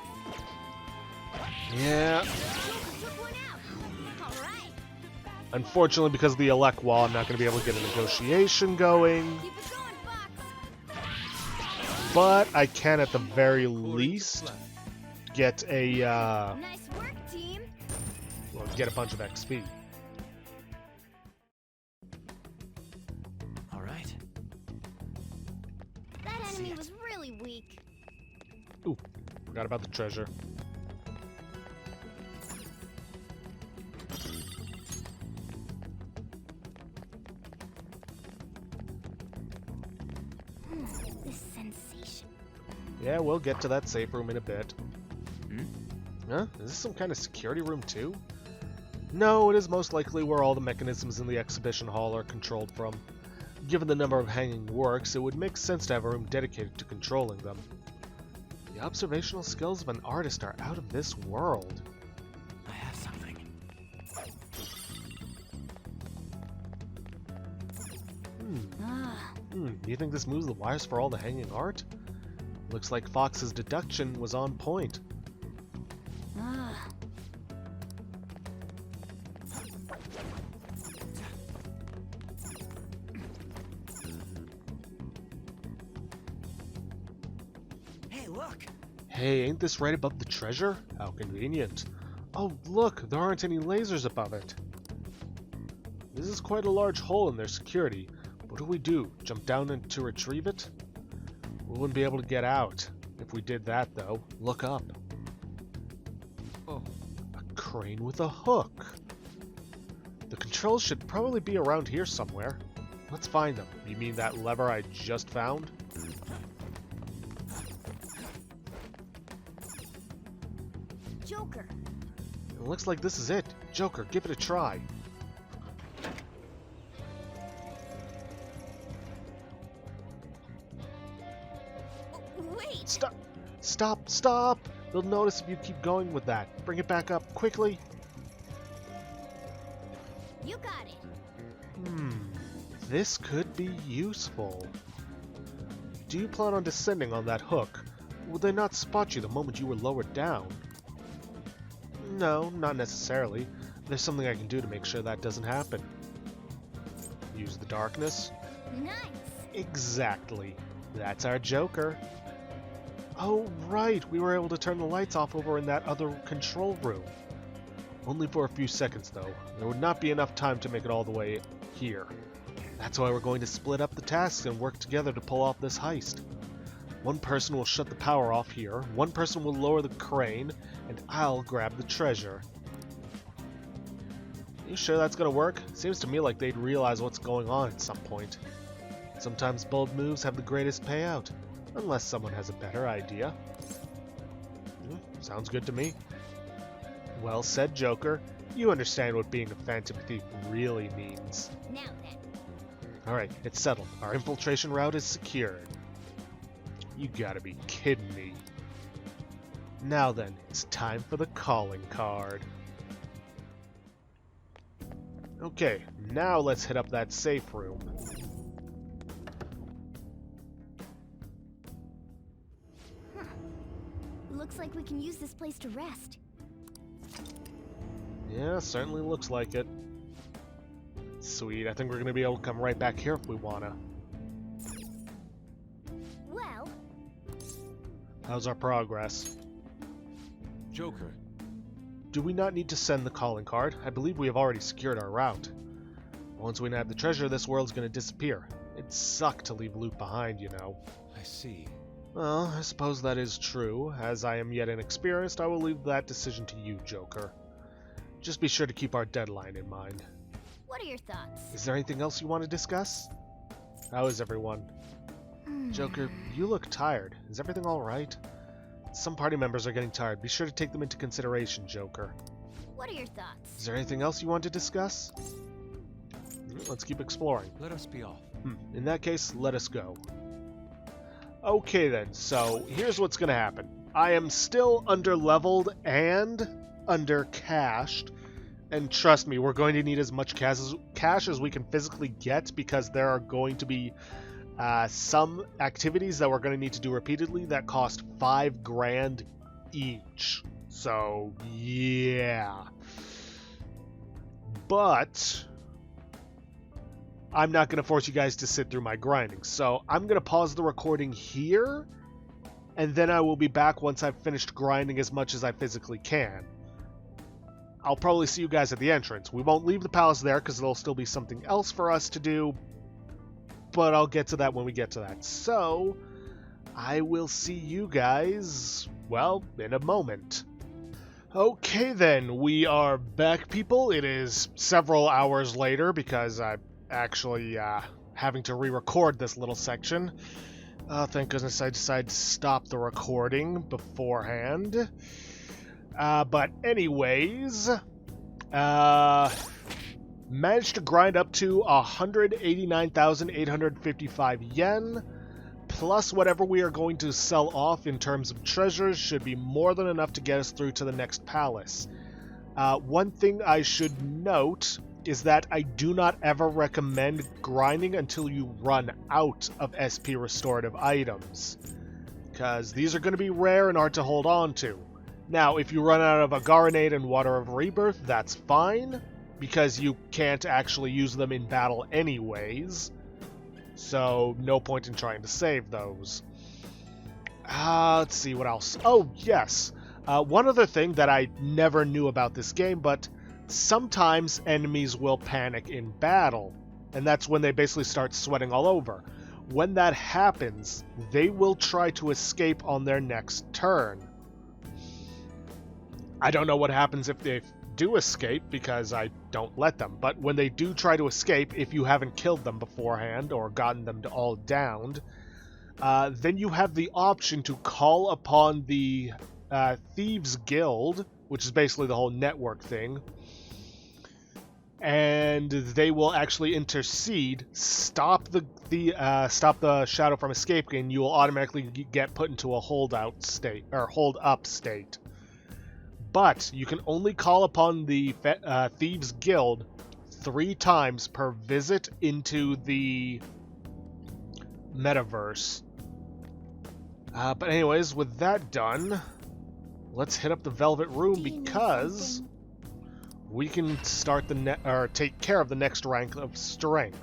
Yeah, Joker took one out. All right. unfortunately because of the elect wall, I'm not going to be able to get a negotiation going, Keep it going, Fox. but I can at the very least get a, Nice work, team. well, get a bunch of XP. All right. That enemy it. was really weak. Ooh, forgot about the treasure. This sensation. Yeah, we'll get to that safe room in a bit. Hmm? Huh? Is this some kind of security room too? No, it is most likely where all the mechanisms in the exhibition hall are controlled from. Given the number of hanging works, it would make sense to have a room dedicated to controlling them. The observational skills of an artist are out of this world. I have something. Ah, You think this moves the wires for all the hanging art? Looks like Fox's deduction was on point. ah. Hey, look. Hey, ain't this right above the treasure? How convenient. Oh, look, there aren't any lasers above it. This is quite a large hole in their security. What do we do? Jump down and to retrieve it? We wouldn't be able to get out. If we did that, though, look up. Oh. A crane with a hook. The controls should probably be around here somewhere. Let's find them. You mean that lever I just found? Joker. It looks like this is it. Joker, give it a try. Wait. Stop! Stop! Stop! They'll notice if you keep going with that. Bring it back up, quickly! This could be useful. Do you plan on descending on that hook? Would they not spot you the moment you were lowered down? No, not necessarily. There's something I can do to make sure that doesn't happen. Use the darkness? Nice. Exactly. That's our Joker. Oh, right. We were able to turn the lights off over in that other control room. Only for a few seconds, though. There would not be enough time to make it all the way here. That's why we're going to split up the tasks and work together to pull off this heist. One person will shut the power off here, one person will lower the crane, and I'll grab the treasure. You sure that's gonna work? Seems to me like they'd realize what's going on at some point. Sometimes bold moves have the greatest payout, unless someone has a better idea. Sounds good to me. Well said, Joker. You understand what being a Phantom Thief really means. Now then. Alright, it's settled. Our infiltration route is secured. You gotta be kidding me. Now then, it's time for the calling card. Okay, now let's hit up that safe room. Looks like we can use this place to rest. Yeah, certainly looks like it. Sweet, I think we're gonna be able to come right back here if we wanna. Well, How's our progress? Joker, Do we not need to send the calling card? I believe we have already secured our route. Once we nab the treasure, this world's gonna disappear. It'd suck to leave loot behind, you know. I see. Well, I suppose that is true. As I am yet inexperienced, I will leave that decision to you, Joker. Just be sure to keep our deadline in mind. what are your thoughts? Is there anything else you want to discuss? How is everyone? Joker, you look tired. Is everything alright? Some party members are getting tired. Be sure to take them into consideration, Joker. What are your thoughts? Is there anything else you want to discuss? Let's keep exploring. Let us be off. In that case, let us go. Okay then, so here's what's gonna happen. I am still under-leveled and under-cashed. And trust me, we're going to need as much cash as we can physically get, because there are going to be some activities that we're going to need to do repeatedly that cost 5 grand each. So, yeah. But I'm not going to force you guys to sit through my grinding. So I'm going to pause the recording here, and then I will be back once I've finished grinding as much as I physically can. I'll probably see you guys at the entrance. We won't leave the palace there because there'll still be something else for us to do, but I'll get to that when we get to that. So, I will see you guys, well, in a moment. Okay then, we are back, people. It is several hours later because I'm actually having to re-record this little section. Thank goodness I decided to stop the recording beforehand. But anyways, managed to grind up to 189,855 yen, plus whatever we are going to sell off in terms of treasures should be more than enough to get us through to the next palace. One thing I should note is that I do not ever recommend grinding until you run out of SP restorative items, because these are going to be rare and hard to hold on to. Now, if you run out of Agarenade and Water of Rebirth, that's fine, because you can't actually use them in battle anyways, so no point in trying to save those. Let's see, what else? Oh, yes. One other thing that I never knew about this game, but sometimes enemies will panic in battle, and that's when they basically start sweating all over. When that happens, they will try to escape on their next turn. I don't know what happens if they do escape, because I don't let them, but when they do try to escape, if you haven't killed them beforehand or gotten them to all downed, then you have the option to call upon the Thieves Guild, which is basically the whole network thing, and they will actually intercede, stop the shadow from escaping, and you will automatically get put into a hold up state. But you can only call upon the Thieves Guild 3 times per visit into the metaverse. But anyways, with that done, let's hit up the Velvet Room because we can start the take care of the next rank of strength.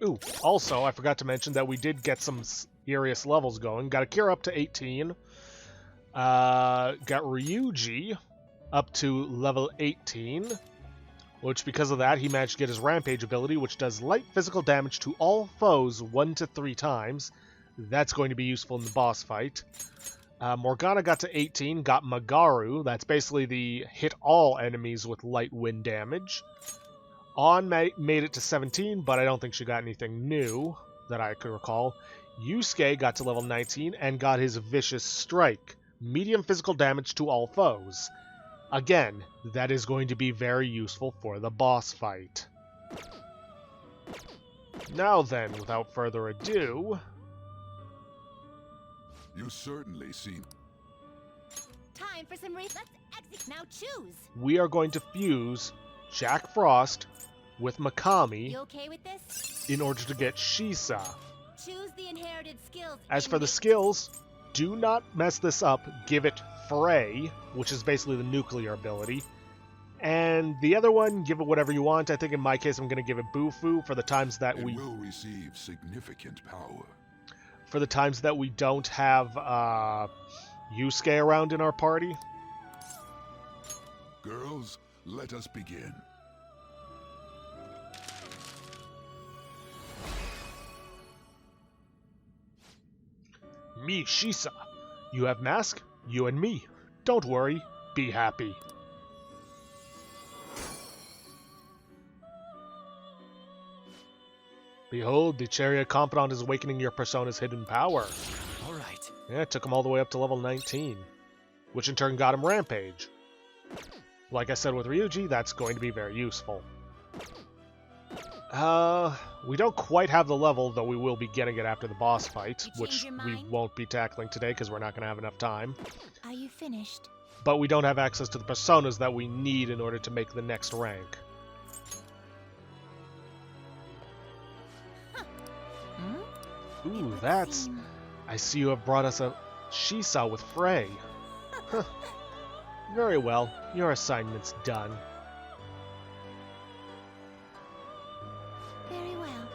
Ooh, also, I forgot to mention that we did get some serious levels going. Got Akira up to 18. Got Ryuji up to level 18. Which, because of that, he managed to get his Rampage ability, which does light physical damage to all foes 1 to 3 times. That's going to be useful in the boss fight. Morgana got to 18, got Magaru. That's basically the hit all enemies with light wind damage. On made it to 17, but I don't think she got anything new that I could recall. Yusuke got to level 19 and got his Vicious Strike. Medium physical damage to all foes. Again, that is going to be very useful for the boss fight. Now then, without further ado... You certainly seem... Time for some Let's exit. Now choose. We are going to fuse Jack Frost with Mikami You okay with this? in order to get Shisa. Choose the inherited skills. As for the skills, do not mess this up. Give it Fray, which is basically the nuclear ability. And the other one, give it whatever you want. I think in my case I'm going to give it Bufu for the times that It we will receive significant power. don't have Yusuke around in our party. Girls, let us begin. Me, Shisa. You have mask, you and me. Don't worry, be happy. Behold, the Chariot Confidant is awakening your persona's hidden power. All right. Yeah, it took him all the way up to level 19, which in turn got him Rampage. Like I said with Ryuji, that's going to be very useful. We don't quite have the level, though we will be getting it after the boss fight, You which change your we mind? won't be tackling today because we're not going to have enough time. Are you finished? But we don't have access to the personas that we need in order to make the next rank. Ooh, that's... I see you have brought us a Shisa with Frey. Huh. Very well, your assignment's done. Very well.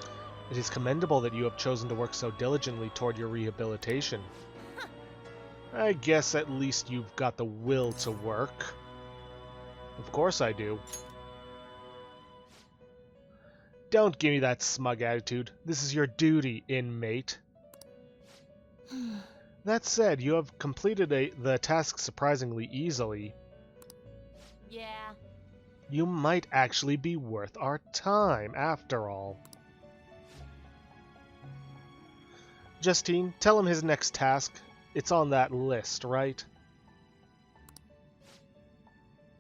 It is commendable that you have chosen to work so diligently toward your rehabilitation. I guess at least you've got the will to work. Of course I do. Don't give me that smug attitude. This is your duty, inmate. That said, you have completed the task surprisingly easily. Yeah. You might actually be worth our time, after all. Justine, tell him his next task. It's on that list, right?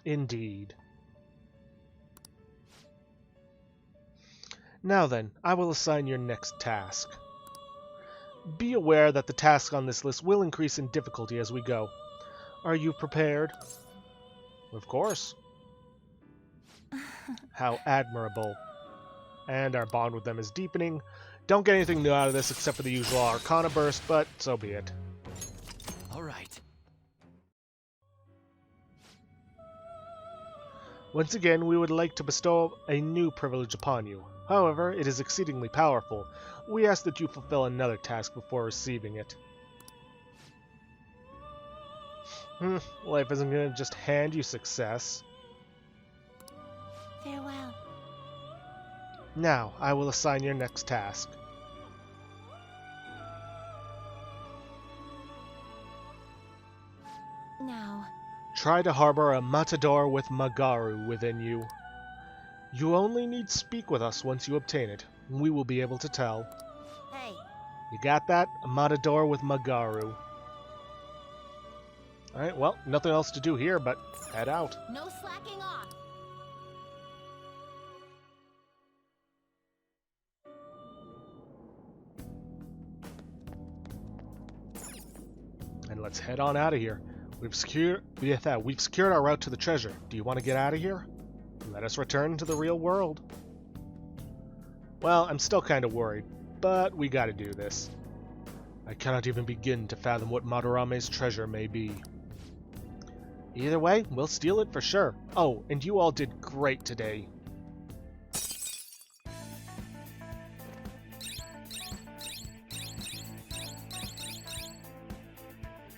Indeed. Now then, I will assign your next task. Be aware that the tasks on this list will increase in difficulty as we go. Are you prepared? Of course. How admirable. And our bond with them is deepening. Don't get anything new out of this except for the usual Arcana burst, but so be it. All right. Once again, we would like to bestow a new privilege upon you. However, it is exceedingly powerful. We ask that you fulfill another task before receiving it. Life isn't going to just hand you success. Farewell. Now, I will assign your next task. Now. Try to harbor a Matador with Magaru within you. You only need speak with us once you obtain it. We will be able to tell. Hey. You got that? A Matador with Magaru. Alright, well, nothing else to do here but head out. No slacking off. And let's head on out of here. We've secured our route to the treasure. Do you want to get out of here? Let us return to the real world. Well, I'm still kind of worried, but we gotta do this. I cannot even begin to fathom what Madarame's treasure may be. Either way, we'll steal it for sure. Oh, and you all did great today.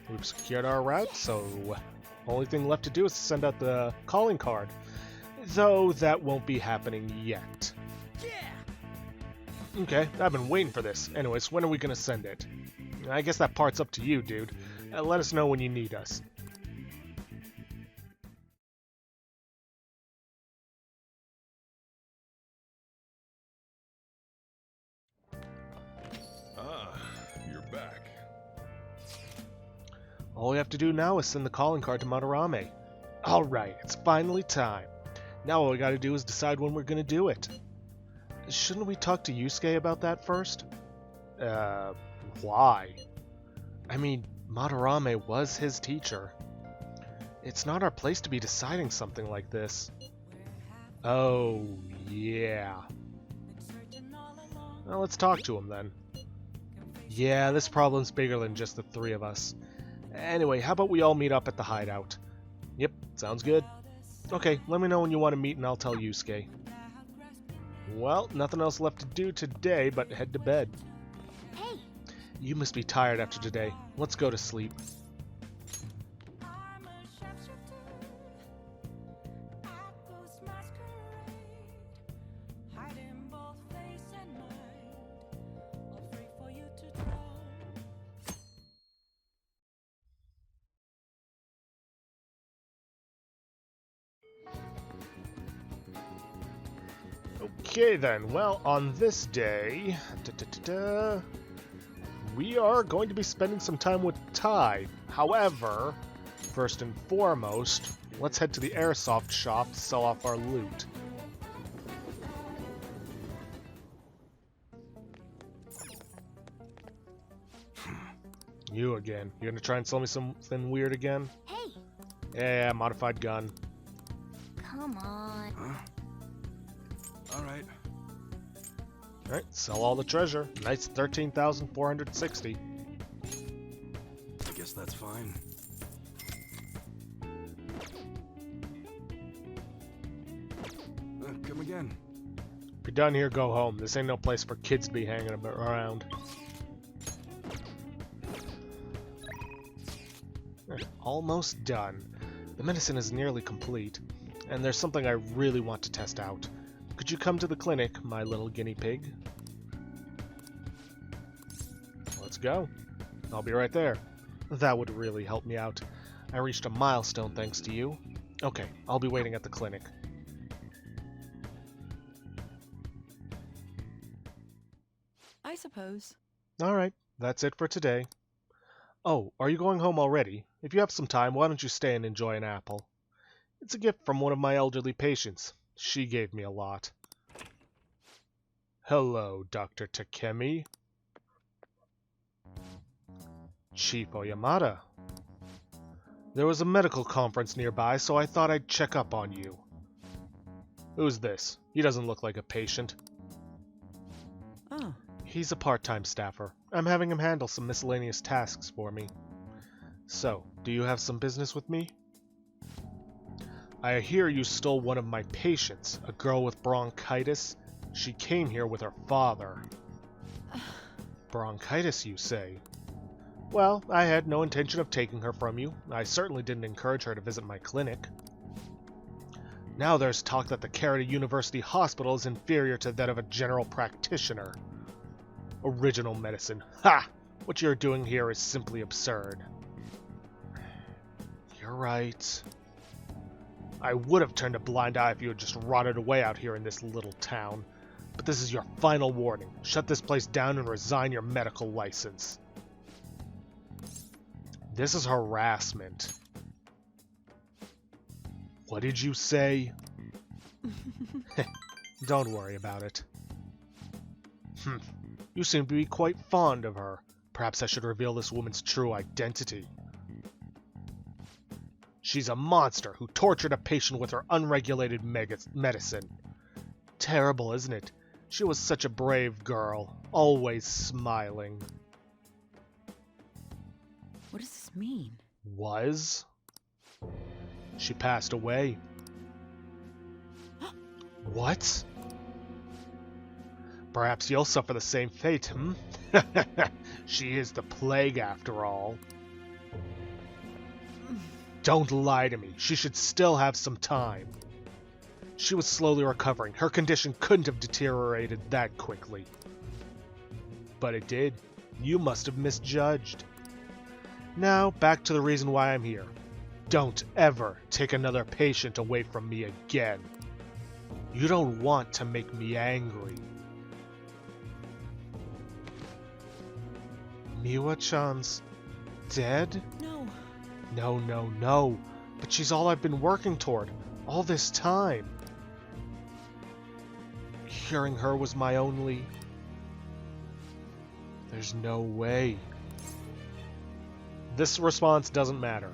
We've secured our route, so only thing left to do is to send out the calling card. Though that won't be happening yet. Yeah! Okay, I've been waiting for this. Anyways, when are we gonna send it? I guess that part's up to you, dude. Let us know when you need us. Ah, you're back. All we have to do now is send the calling card to Madarame. Alright, it's finally time. Now all we gotta do is decide when we're gonna do it. Shouldn't we talk to Yusuke about that first? Why? I mean, Madarame was his teacher. It's not our place to be deciding something like this. Oh, yeah. Well, let's talk to him then. Yeah, this problem's bigger than just the three of us. Anyway, how about we all meet up at the hideout? Yep, sounds good. Okay, let me know when you want to meet and I'll tell Yusuke. Well, nothing else left to do today but head to bed. Hey, You must be tired after today. Let's go to sleep. Okay then, well, on this day, we are going to be spending some time with Tai. However, first and foremost, let's head to the airsoft shop to sell off our loot. You again. You're gonna try and sell me something weird again? hey, Yeah, modified gun. come on. Huh? Alright. Alright, sell all the treasure. Nice 13,460. I guess that's fine. Come again. If you're done here, go home. This ain't no place for kids to be hanging around. Almost done. The medicine is nearly complete, and there's something I really want to test out. Could you come to the clinic, my little guinea pig? Let's go. I'll be right there. That would really help me out. I reached a milestone thanks to you. Okay, I'll be waiting at the clinic. I suppose. Alright, that's it for today. Oh, are you going home already? If you have some time, why don't you stay and enjoy an apple? It's a gift from one of my elderly patients. She gave me a lot. Hello, Dr. Takemi. Chief Oyamada. There was a medical conference nearby, so I thought I'd check up on you. Who's this? He doesn't look like a patient. Oh, He's a part-time staffer. I'm having him handle some miscellaneous tasks for me. So, do you have some business with me? I hear you stole one of my patients, a girl with bronchitis. She came here with her father. Bronchitis, you say? Well, I had no intention of taking her from you. I certainly didn't encourage her to visit my clinic. Now there's talk that the care at a university hospital is inferior to that of a general practitioner. Original medicine. Ha! What you're doing here is simply absurd. You're right. I would have turned a blind eye if you had just rotted away out here in this little town. But this is your final warning. Shut this place down and resign your medical license. This is harassment. What did you say? Don't worry about it. You seem to be quite fond of her. Perhaps I should reveal this woman's true identity. She's a monster who tortured a patient with her unregulated medicine. Terrible, isn't it? She was such a brave girl, always smiling. What does this mean? Was? She passed away. What? Perhaps you'll suffer the same fate, hmm? She is the plague after all. Don't lie to me. She should still have some time. She was slowly recovering. Her condition couldn't have deteriorated that quickly. But it did. You must have misjudged. Now, back to the reason why I'm here. Don't ever take another patient away from me again. You don't want to make me angry. Miwa-chan's dead? No. No. But she's all I've been working toward, all this time. Curing her was my only... There's no way. This response doesn't matter.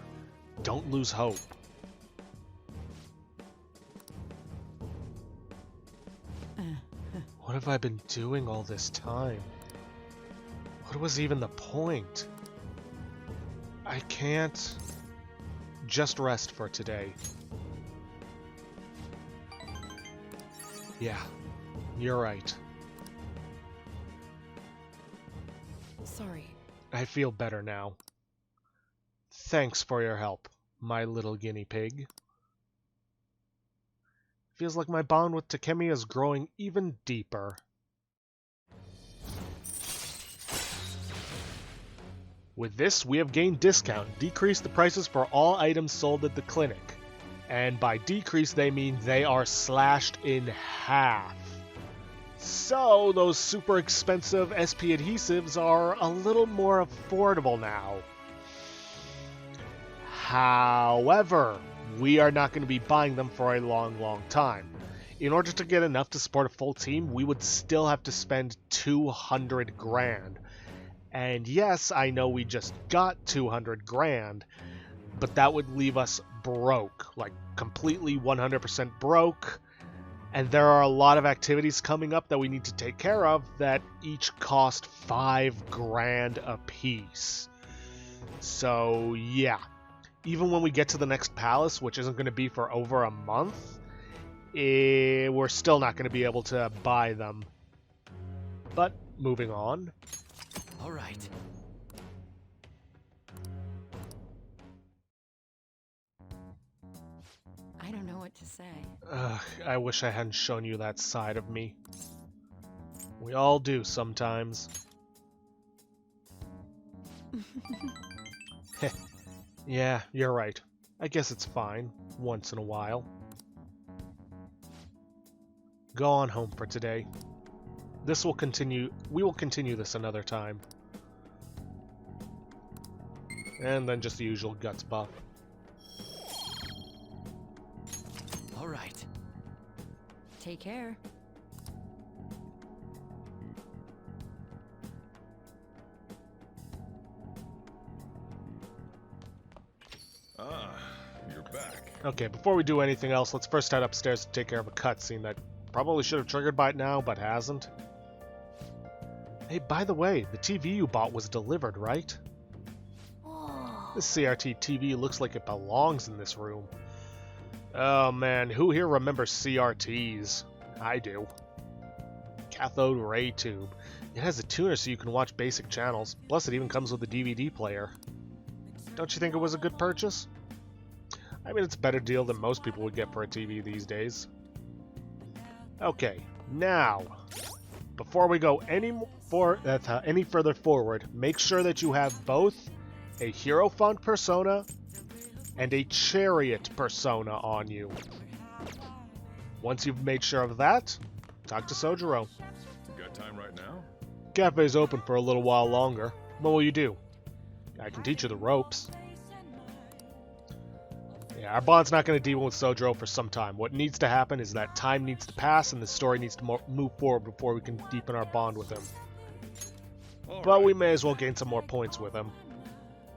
Don't lose hope. What have I been doing all this time? What was even the point? I can't just rest for today. Yeah, you're right. Sorry. I feel better now. Thanks for your help, my little guinea pig. Feels like my bond with Takemi is growing even deeper. With this, we have gained discount, decreased the prices for all items sold at the clinic. And by decrease, they mean they are slashed in half. So, those super expensive SP adhesives are a little more affordable now. However, we are not going to be buying them for a long time. In order to get enough to support a full team, we would still have to spend 200 grand. And yes, I know we just got 200 grand, but that would leave us broke, like completely 100% broke. And there are a lot of activities coming up that we need to take care of that each cost 5 grand a piece. So yeah, even when we get to the next palace, which isn't going to be for over a month, we're still not going to be able to buy them. But moving on. All right. I don't know what to say. I wish I hadn't shown you that side of me. We all do sometimes. Yeah, you're right. I guess it's fine, once in a while. Go on home for today. This will continue. We will continue this another time. And then just the usual guts buff. All right. Take care. Ah, you're back. Okay, before we do anything else, let's first head upstairs to take care of a cutscene that probably should have triggered by now, but hasn't. Hey, by the way, the TV you bought was delivered, right? This CRT TV looks like it belongs in this room. Oh man, who here remembers CRTs? I do. Cathode ray tube. It has a tuner so you can watch basic channels, plus it even comes with a DVD player. Don't you think it was a good purchase? I mean, it's a better deal than most people would get for a TV these days. Okay, now, before we go any further forward, make sure that you have both a Hierophant persona and a Chariot persona on you. Once you've made sure of that, talk to Sojiro. You got time right now? Cafe's open for a little while longer. What will you do? I can teach you the ropes. Yeah, our bond's not going to deal with Sojiro for some time. What needs to happen is that time needs to pass and the story needs to move forward before we can deepen our bond with him. But we may as well gain some more points with him.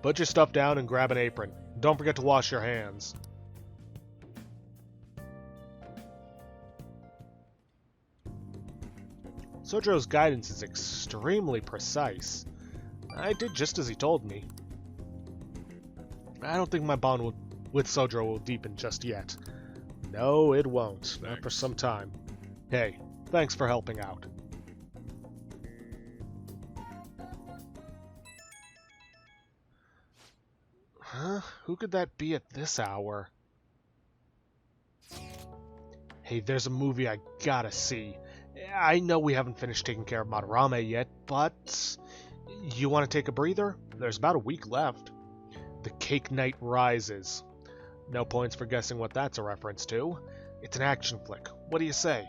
Put your stuff down and grab an apron. don't forget to wash your hands. Sojo's guidance is extremely precise. I did just as he told me. I don't think my bond with Sojo will deepen just yet. No, it won't. Not for some time. Hey, thanks for helping out. Huh? Who could that be at this hour? Hey, there's a movie I gotta see. I know we haven't finished taking care of Madarame yet, but... You want to take a breather? There's about a week left. The Cake Knight Rises. No points for guessing what that's a reference to. It's an action flick. What do you say?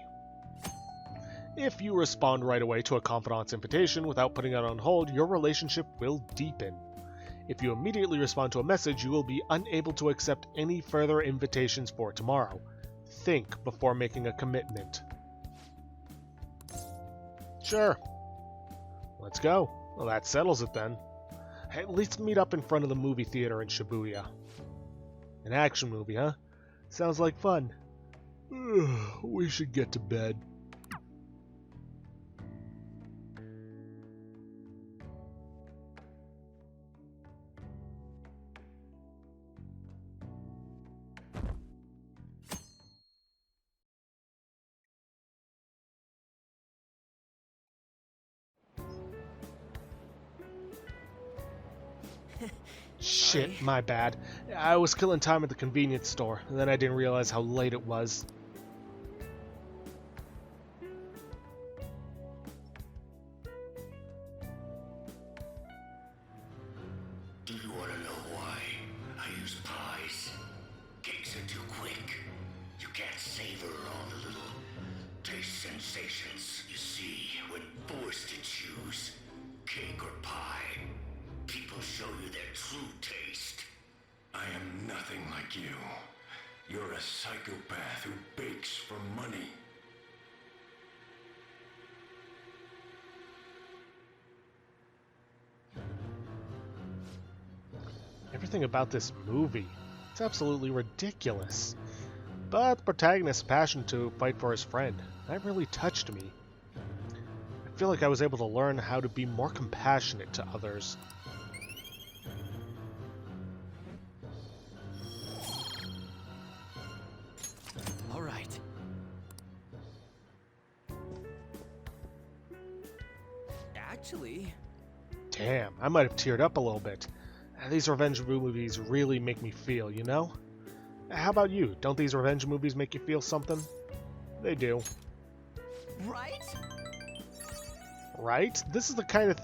If you respond right away to a confidant's invitation without putting it on hold, your relationship will deepen. If you immediately respond to a message, you will be unable to accept any further invitations for tomorrow. Think before making a commitment. Sure. Let's go. Well, that settles it then. Hey, let's meet up in front of the movie theater in Shibuya. An action movie, huh? Sounds like fun. We should get to bed. Shit, my bad. I was killing time at the convenience store, and then I didn't realize how late it was. Do you want to know why I use pies? Cakes are too quick. You can't savor all the little taste sensations. You see, when forced to choose cake or pie, people show you their true taste. I am nothing like you. You're a psychopath who bakes for money. Everything about this movie, it's absolutely ridiculous. But the protagonist's passion to fight for his friend, that really touched me. I feel like I was able to learn how to be more compassionate to others. All right. Actually, Damn, I might have teared up a little bit. These revenge movies really make me feel, you know? How about you? Don't these revenge movies make you feel something? They do. right? Right? This kind of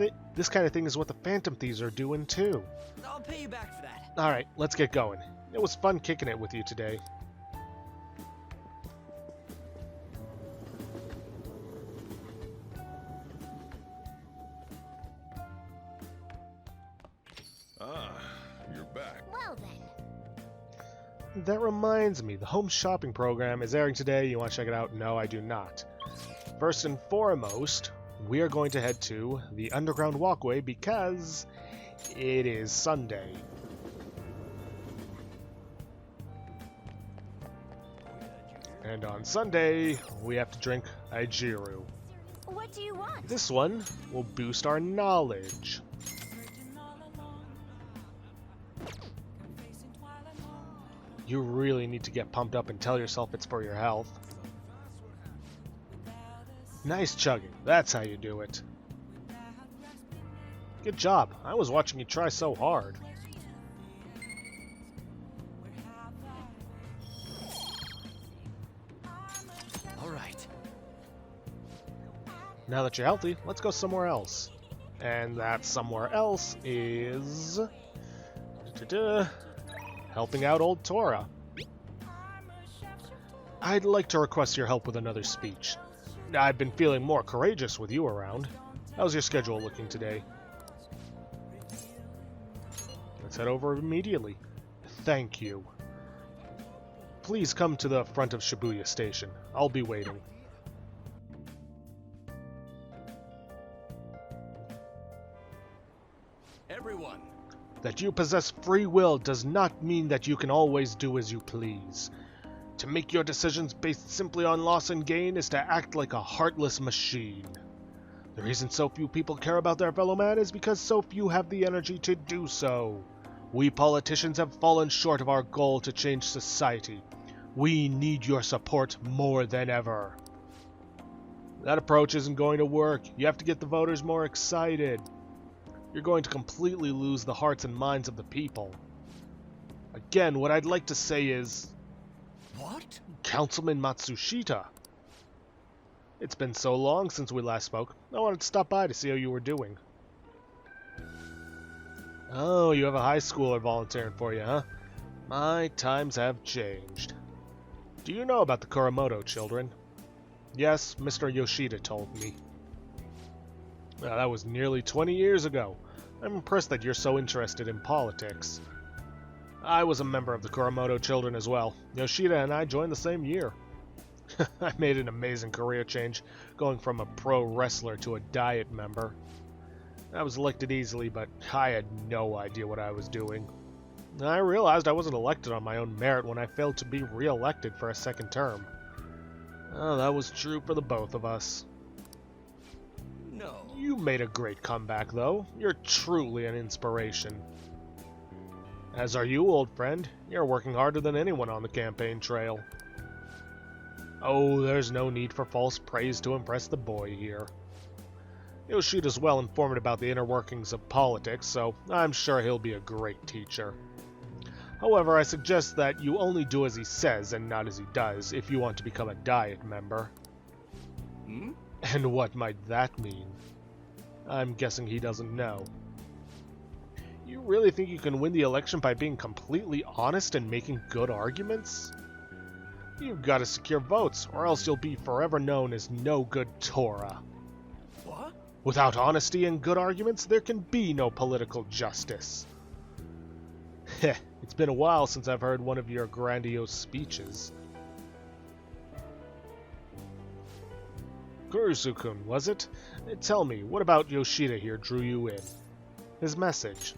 thing is what the Phantom Thieves are doing too. I'll pay you back for that. Alright, let's get going. It was fun kicking it with you today. Ah, you're back. Well then. That reminds me, the home shopping program is airing today. You want to check it out? No, I do not. First and foremost, we are going to head to the Underground Walkway because it is Sunday. And on Sunday, we have to drink Aijiru. What do you want? This one will boost our knowledge. You really need to get pumped up and tell yourself it's for your health. Nice chugging. That's how you do it. Good job. I was watching you try so hard. All right. Now that you're healthy, let's go somewhere else. And that somewhere else is... helping out old Tora. I'd like to request your help with another speech. I've been feeling more courageous with you around. How's your schedule looking today? Let's head over immediately. Thank you. Please come to the front of Shibuya Station. I'll be waiting. Everyone, That you possess free will does not mean that you can always do as you please. To make your decisions based simply on loss and gain is to act like a heartless machine. The reason so few people care about their fellow man is because so few have the energy to do so. We politicians have fallen short of our goal to change society. We need your support more than ever. That approach isn't going to work. You have to get the voters more excited. You're going to completely lose the hearts and minds of the people. Again, what I'd like to say is... What? Councilman Matsushita. It's been so long since we last spoke. I wanted to stop by to see how you were doing. Oh, you have a high schooler volunteering for you, huh? My times have changed. Do you know about the Kuramoto children? Yes, Mr. Yoshida told me. Well, that was nearly 20 years ago. I'm impressed that you're so interested in politics. I was a member of the Kuramoto children as well. Yoshida and I joined the same year. I made an amazing career change, going from a pro wrestler to a diet member. I was elected easily, but I had no idea what I was doing. I realized I wasn't elected on my own merit when I failed to be re-elected for a second term. Oh, that was true for the both of us. No. You made a great comeback, though. You're truly an inspiration. As are you, old friend. You're working harder than anyone on the campaign trail. Oh, there's no need for false praise to impress the boy here. Yoshida's well informed about the inner workings of politics, so I'm sure he'll be a great teacher. However, I suggest that you only do as he says and not as he does if you want to become a Diet member. Hmm? And what might that mean? I'm guessing he doesn't know. You really think you can win the election by being completely honest and making good arguments? You've got to secure votes, or else you'll be forever known as no good Torah. What? Without honesty and good arguments, there can be no political justice. Heh, it's been a while since I've heard one of your grandiose speeches. Kurusu-kun, was it? Tell me, what about Yoshida here drew you in? His message.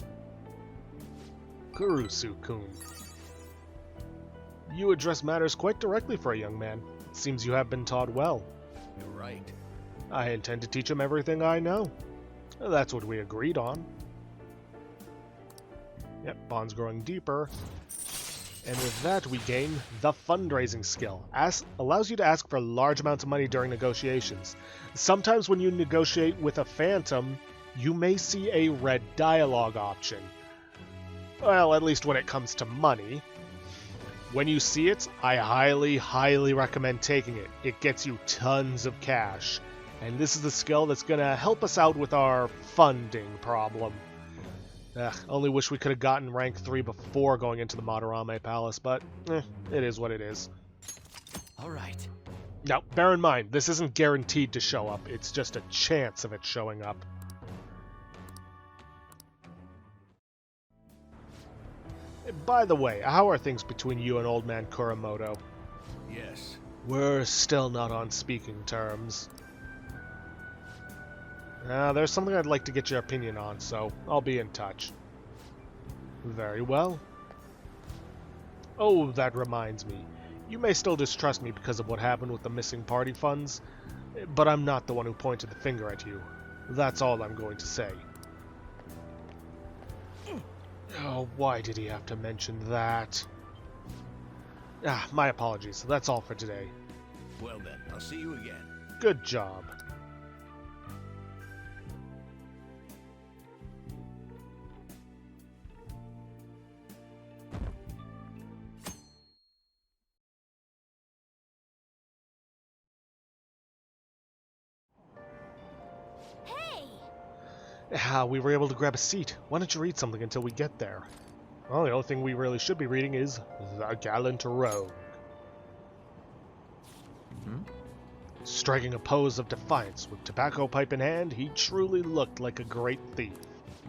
Kurusu-kun. You address matters quite directly for a young man. It seems you have been taught well. You're right. I intend to teach him everything I know. That's what we agreed on. Yep, bond's growing deeper. And with that, we gain the fundraising skill. Allows you to ask for large amounts of money during negotiations. Sometimes when you negotiate with a phantom, you may see a red dialogue option. Well, at least when it comes to money. When you see it, I highly, highly recommend taking it. It gets you tons of cash. And this is the skill that's going to help us out with our funding problem. Only wish we could have gotten rank 3 before going into the Madarame Palace, but it is what it is. Alright. Now, bear in mind, this isn't guaranteed to show up. It's just a chance of it showing up. By the way, how are things between you and Old Man Kuramoto? Yes. We're still not on speaking terms. There's something I'd like to get your opinion on, so I'll be in touch. Very well. Oh, that reminds me. You may still distrust me because of what happened with the missing party funds, but I'm not the one who pointed the finger at you. That's all I'm going to say. Oh, why did he have to mention that? My apologies. That's all for today. Well then, I'll see you again. Good job. We were able to grab a seat. Why don't you read something until we get there? Well, the only thing we really should be reading is The Gallant Rogue. Striking a pose of defiance with tobacco pipe in hand, he truly looked like a great thief.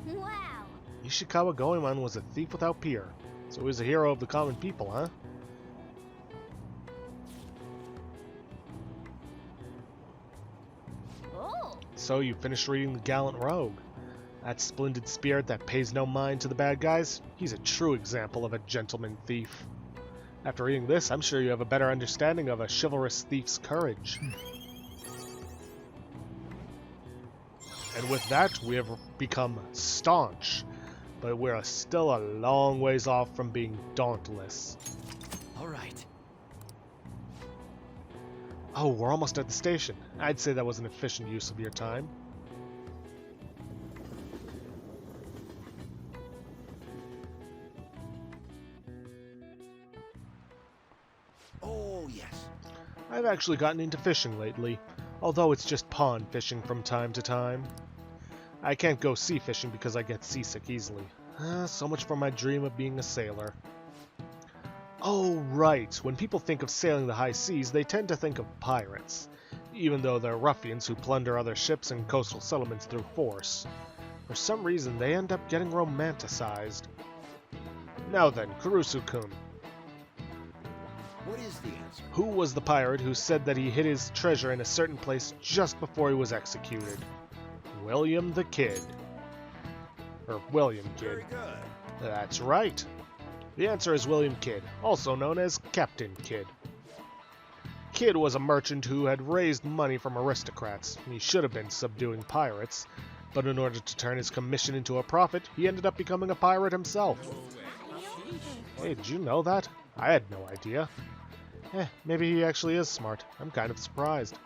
Wow. Ishikawa Goemon was a thief without peer, so he was a hero of the common people, huh? Oh. So you finished reading The Gallant Rogue. That splendid spirit that pays no mind to the bad guys, he's a true example of a gentleman thief. After reading this, I'm sure you have a better understanding of a chivalrous thief's courage. And with that, we have become staunch, but we're still a long ways off from being dauntless. All right. Oh, we're almost at the station. I'd say that was an efficient use of your time. Oh, yes. I've actually gotten into fishing lately, although it's just pond fishing from time to time. I can't go sea fishing because I get seasick easily. So much for my dream of being a sailor. Oh, right. When people think of sailing the high seas, they tend to think of pirates, even though they're ruffians who plunder other ships and coastal settlements through force. For some reason, they end up getting romanticized. Now then, Kurusu-kun. What is the answer? Who was the pirate who said that he hid his treasure in a certain place just before he was executed? William the Kid. Or William Kidd. Very good. That's right. The answer is William Kidd, also known as Captain Kidd. Kidd was a merchant who had raised money from aristocrats. He should have been subduing pirates, but in order to turn his commission into a profit, he ended up becoming a pirate himself. Hey, did you know that? I had no idea. Maybe he actually is smart. I'm kind of surprised.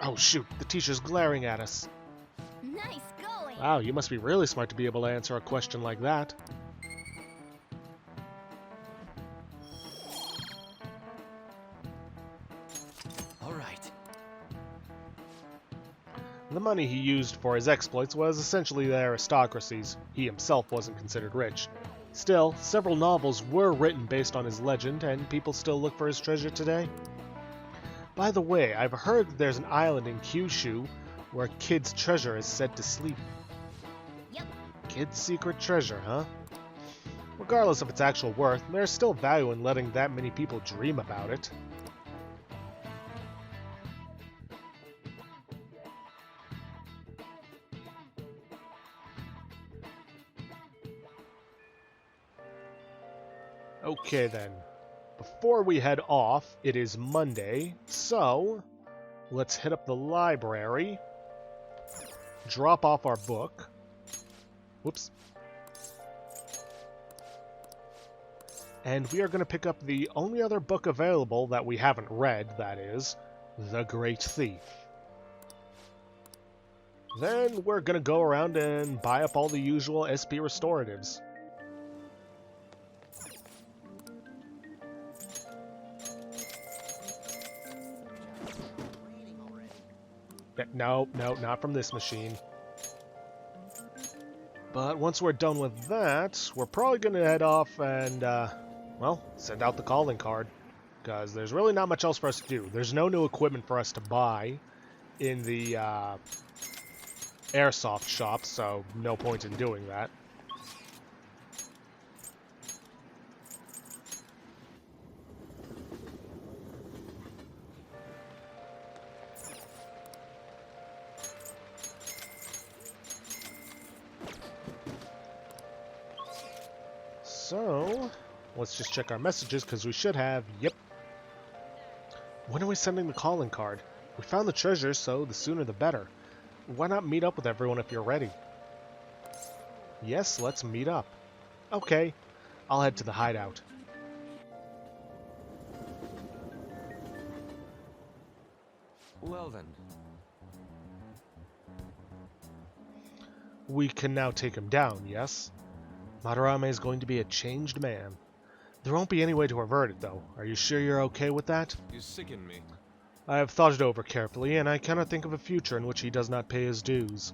Oh shoot, the teacher's glaring at us. Nice going. Wow, you must be really smart to be able to answer a question like that. All right. The money he used for his exploits was essentially the aristocracy's. He himself wasn't considered rich. Still, several novels were written based on his legend, and people still look for his treasure today. By the way, I've heard that there's an island in Kyushu where Kid's treasure is said to sleep. Yep. Kid's secret treasure, huh? Regardless of its actual worth, there's still value in letting that many people dream about it. Okay then, before we head off, it is Monday, so let's hit up the library, drop off our book, whoops, and we are going to pick up the only other book available that we haven't read, that is, The Great Thief. Then we're going to go around and buy up all the usual SP restoratives. No, not from this machine. But once we're done with that, we're probably going to head off and, well, send out the calling card. Because there's really not much else for us to do. There's no new equipment for us to buy in the airsoft shop, so no point in doing that. So, let's just check our messages, because we should have, yep. When are we sending the calling card? We found the treasure, so the sooner the better. Why not meet up with everyone if you're ready? Yes, let's meet up. Okay, I'll head to the hideout. Well then. We can now take him down, yes? Madarame is going to be a changed man. There won't be any way to avert it, though. Are you sure you're okay with that? You sicken me. I have thought it over carefully, and I cannot think of a future in which he does not pay his dues.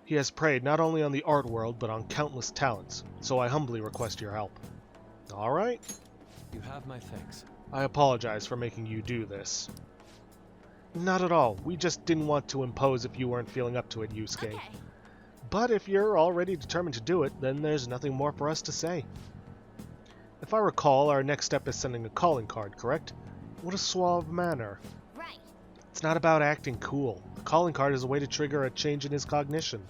He has preyed not only on the art world, but on countless talents, so I humbly request your help. All right? You have my thanks. I apologize for making you do this. Not at all. We just didn't want to impose if you weren't feeling up to it, Yusuke. Okay. But if you're already determined to do it, then there's nothing more for us to say. If I recall, our next step is sending a calling card, correct? What a suave manner. Right. It's not about acting cool. The calling card is a way to trigger a change in his cognition.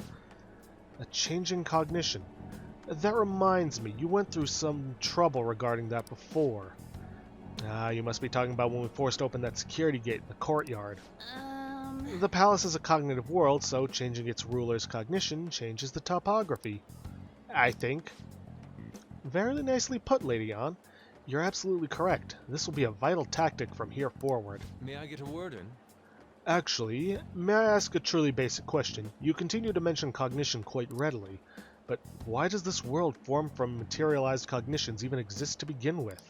A changing cognition. That reminds me, you went through some trouble regarding that before. You must be talking about when we forced open that security gate in the courtyard. The palace is a cognitive world, so changing its ruler's cognition changes the topography. I think. Very nicely put, Lady Ann. You're absolutely correct. This will be a vital tactic from here forward. May I get a word in? Actually, may I ask a truly basic question? You continue to mention cognition quite readily, but why does this world formed from materialized cognitions even exist to begin with?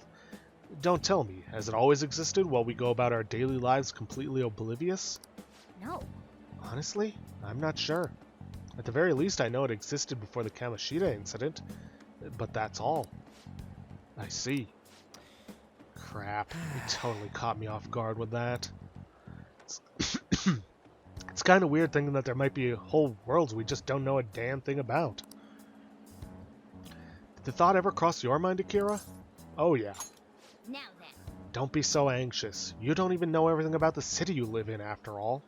Don't tell me, has it always existed while we go about our daily lives completely oblivious? No. Honestly, I'm not sure. At the very least, I know it existed before the Kamoshida incident, but that's all. I see. Crap, you totally caught me off guard with that. It's kind of weird thinking that there might be whole worlds we just don't know a damn thing about. Did the thought ever cross your mind, Akira? Oh yeah. Now then. Don't be so anxious. You don't even know everything about the city you live in, after all.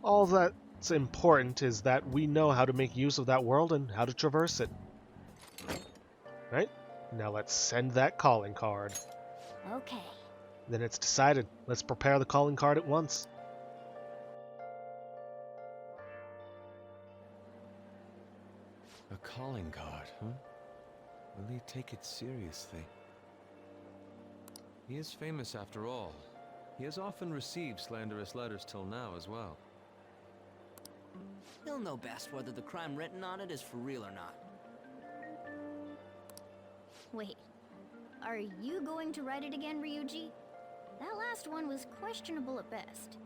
All that's important is that we know how to make use of that world and how to traverse it. Right? Now let's send that calling card. Okay. Then it's decided. Let's prepare the calling card at once. A calling card, huh? Will he take it seriously? He is famous after all. He has often received slanderous letters till now as well. He'll know best whether the crime written on it is for real or not. Wait. Are you going to write it again, Ryuji? That last one was questionable at best.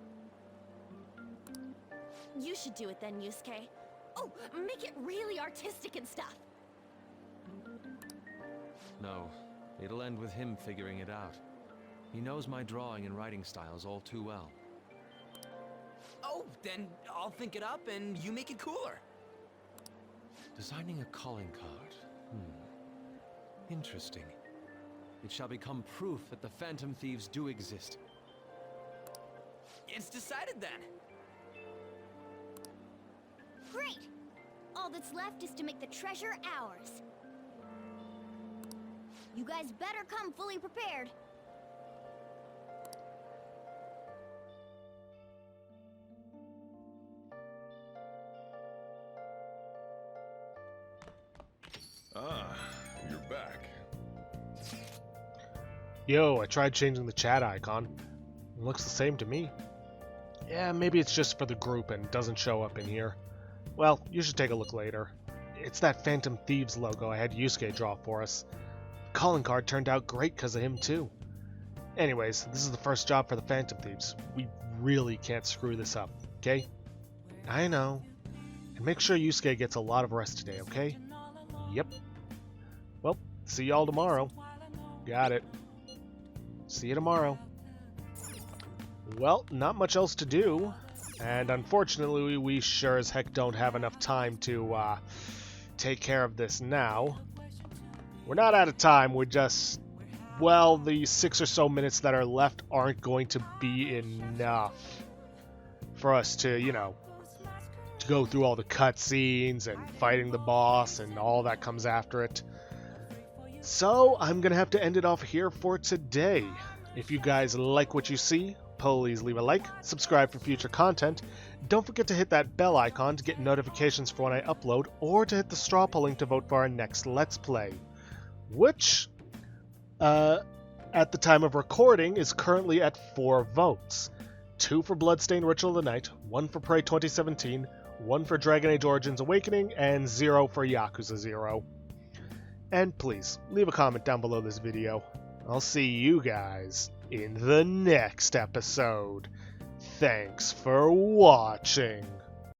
You should do it then, Yusuke. Oh, make it really artistic and stuff. No, it'll end with him figuring it out. He knows my drawing and writing styles all too well. Oh, then I'll think it up and you make it cooler. Designing a calling card. Interesting. It shall become proof that the Phantom Thieves do exist. It's decided then. Great! All that's left is to make the treasure ours. You guys better come fully prepared. Ah, you're back. Yo, I tried changing the chat icon. It looks the same to me. Yeah, maybe it's just for the group and doesn't show up in here. Well, you should take a look later. It's that Phantom Thieves logo I had Yusuke draw for us. The calling card turned out great because of him too. Anyways, this is the first job for the Phantom Thieves. We really can't screw this up, okay? I know. And make sure Yusuke gets a lot of rest today, okay? Yep. Well, see y'all tomorrow. Got it. See you tomorrow. Well, not much else to do. And unfortunately, we sure as heck don't have enough time to take care of this now. We're not out of time, we're just... Well, the 6 or so minutes that are left aren't going to be enough for us to, you know, to go through all the cutscenes and fighting the boss and all that comes after it. So, I'm going to have to end it off here for today. If you guys like what you see, please leave a like, subscribe for future content. Don't forget to hit that bell icon to get notifications for when I upload, or to hit the straw polling to vote for our next Let's Play. Which, at the time of recording, is currently at 4 votes. 2 for Bloodstained Ritual of the Night, 1 for Prey 2017, 1 for Dragon Age Origins Awakening, and 0 for Yakuza 0. And please, leave a comment down below this video. I'll see you guys in the next episode. Thanks for watching.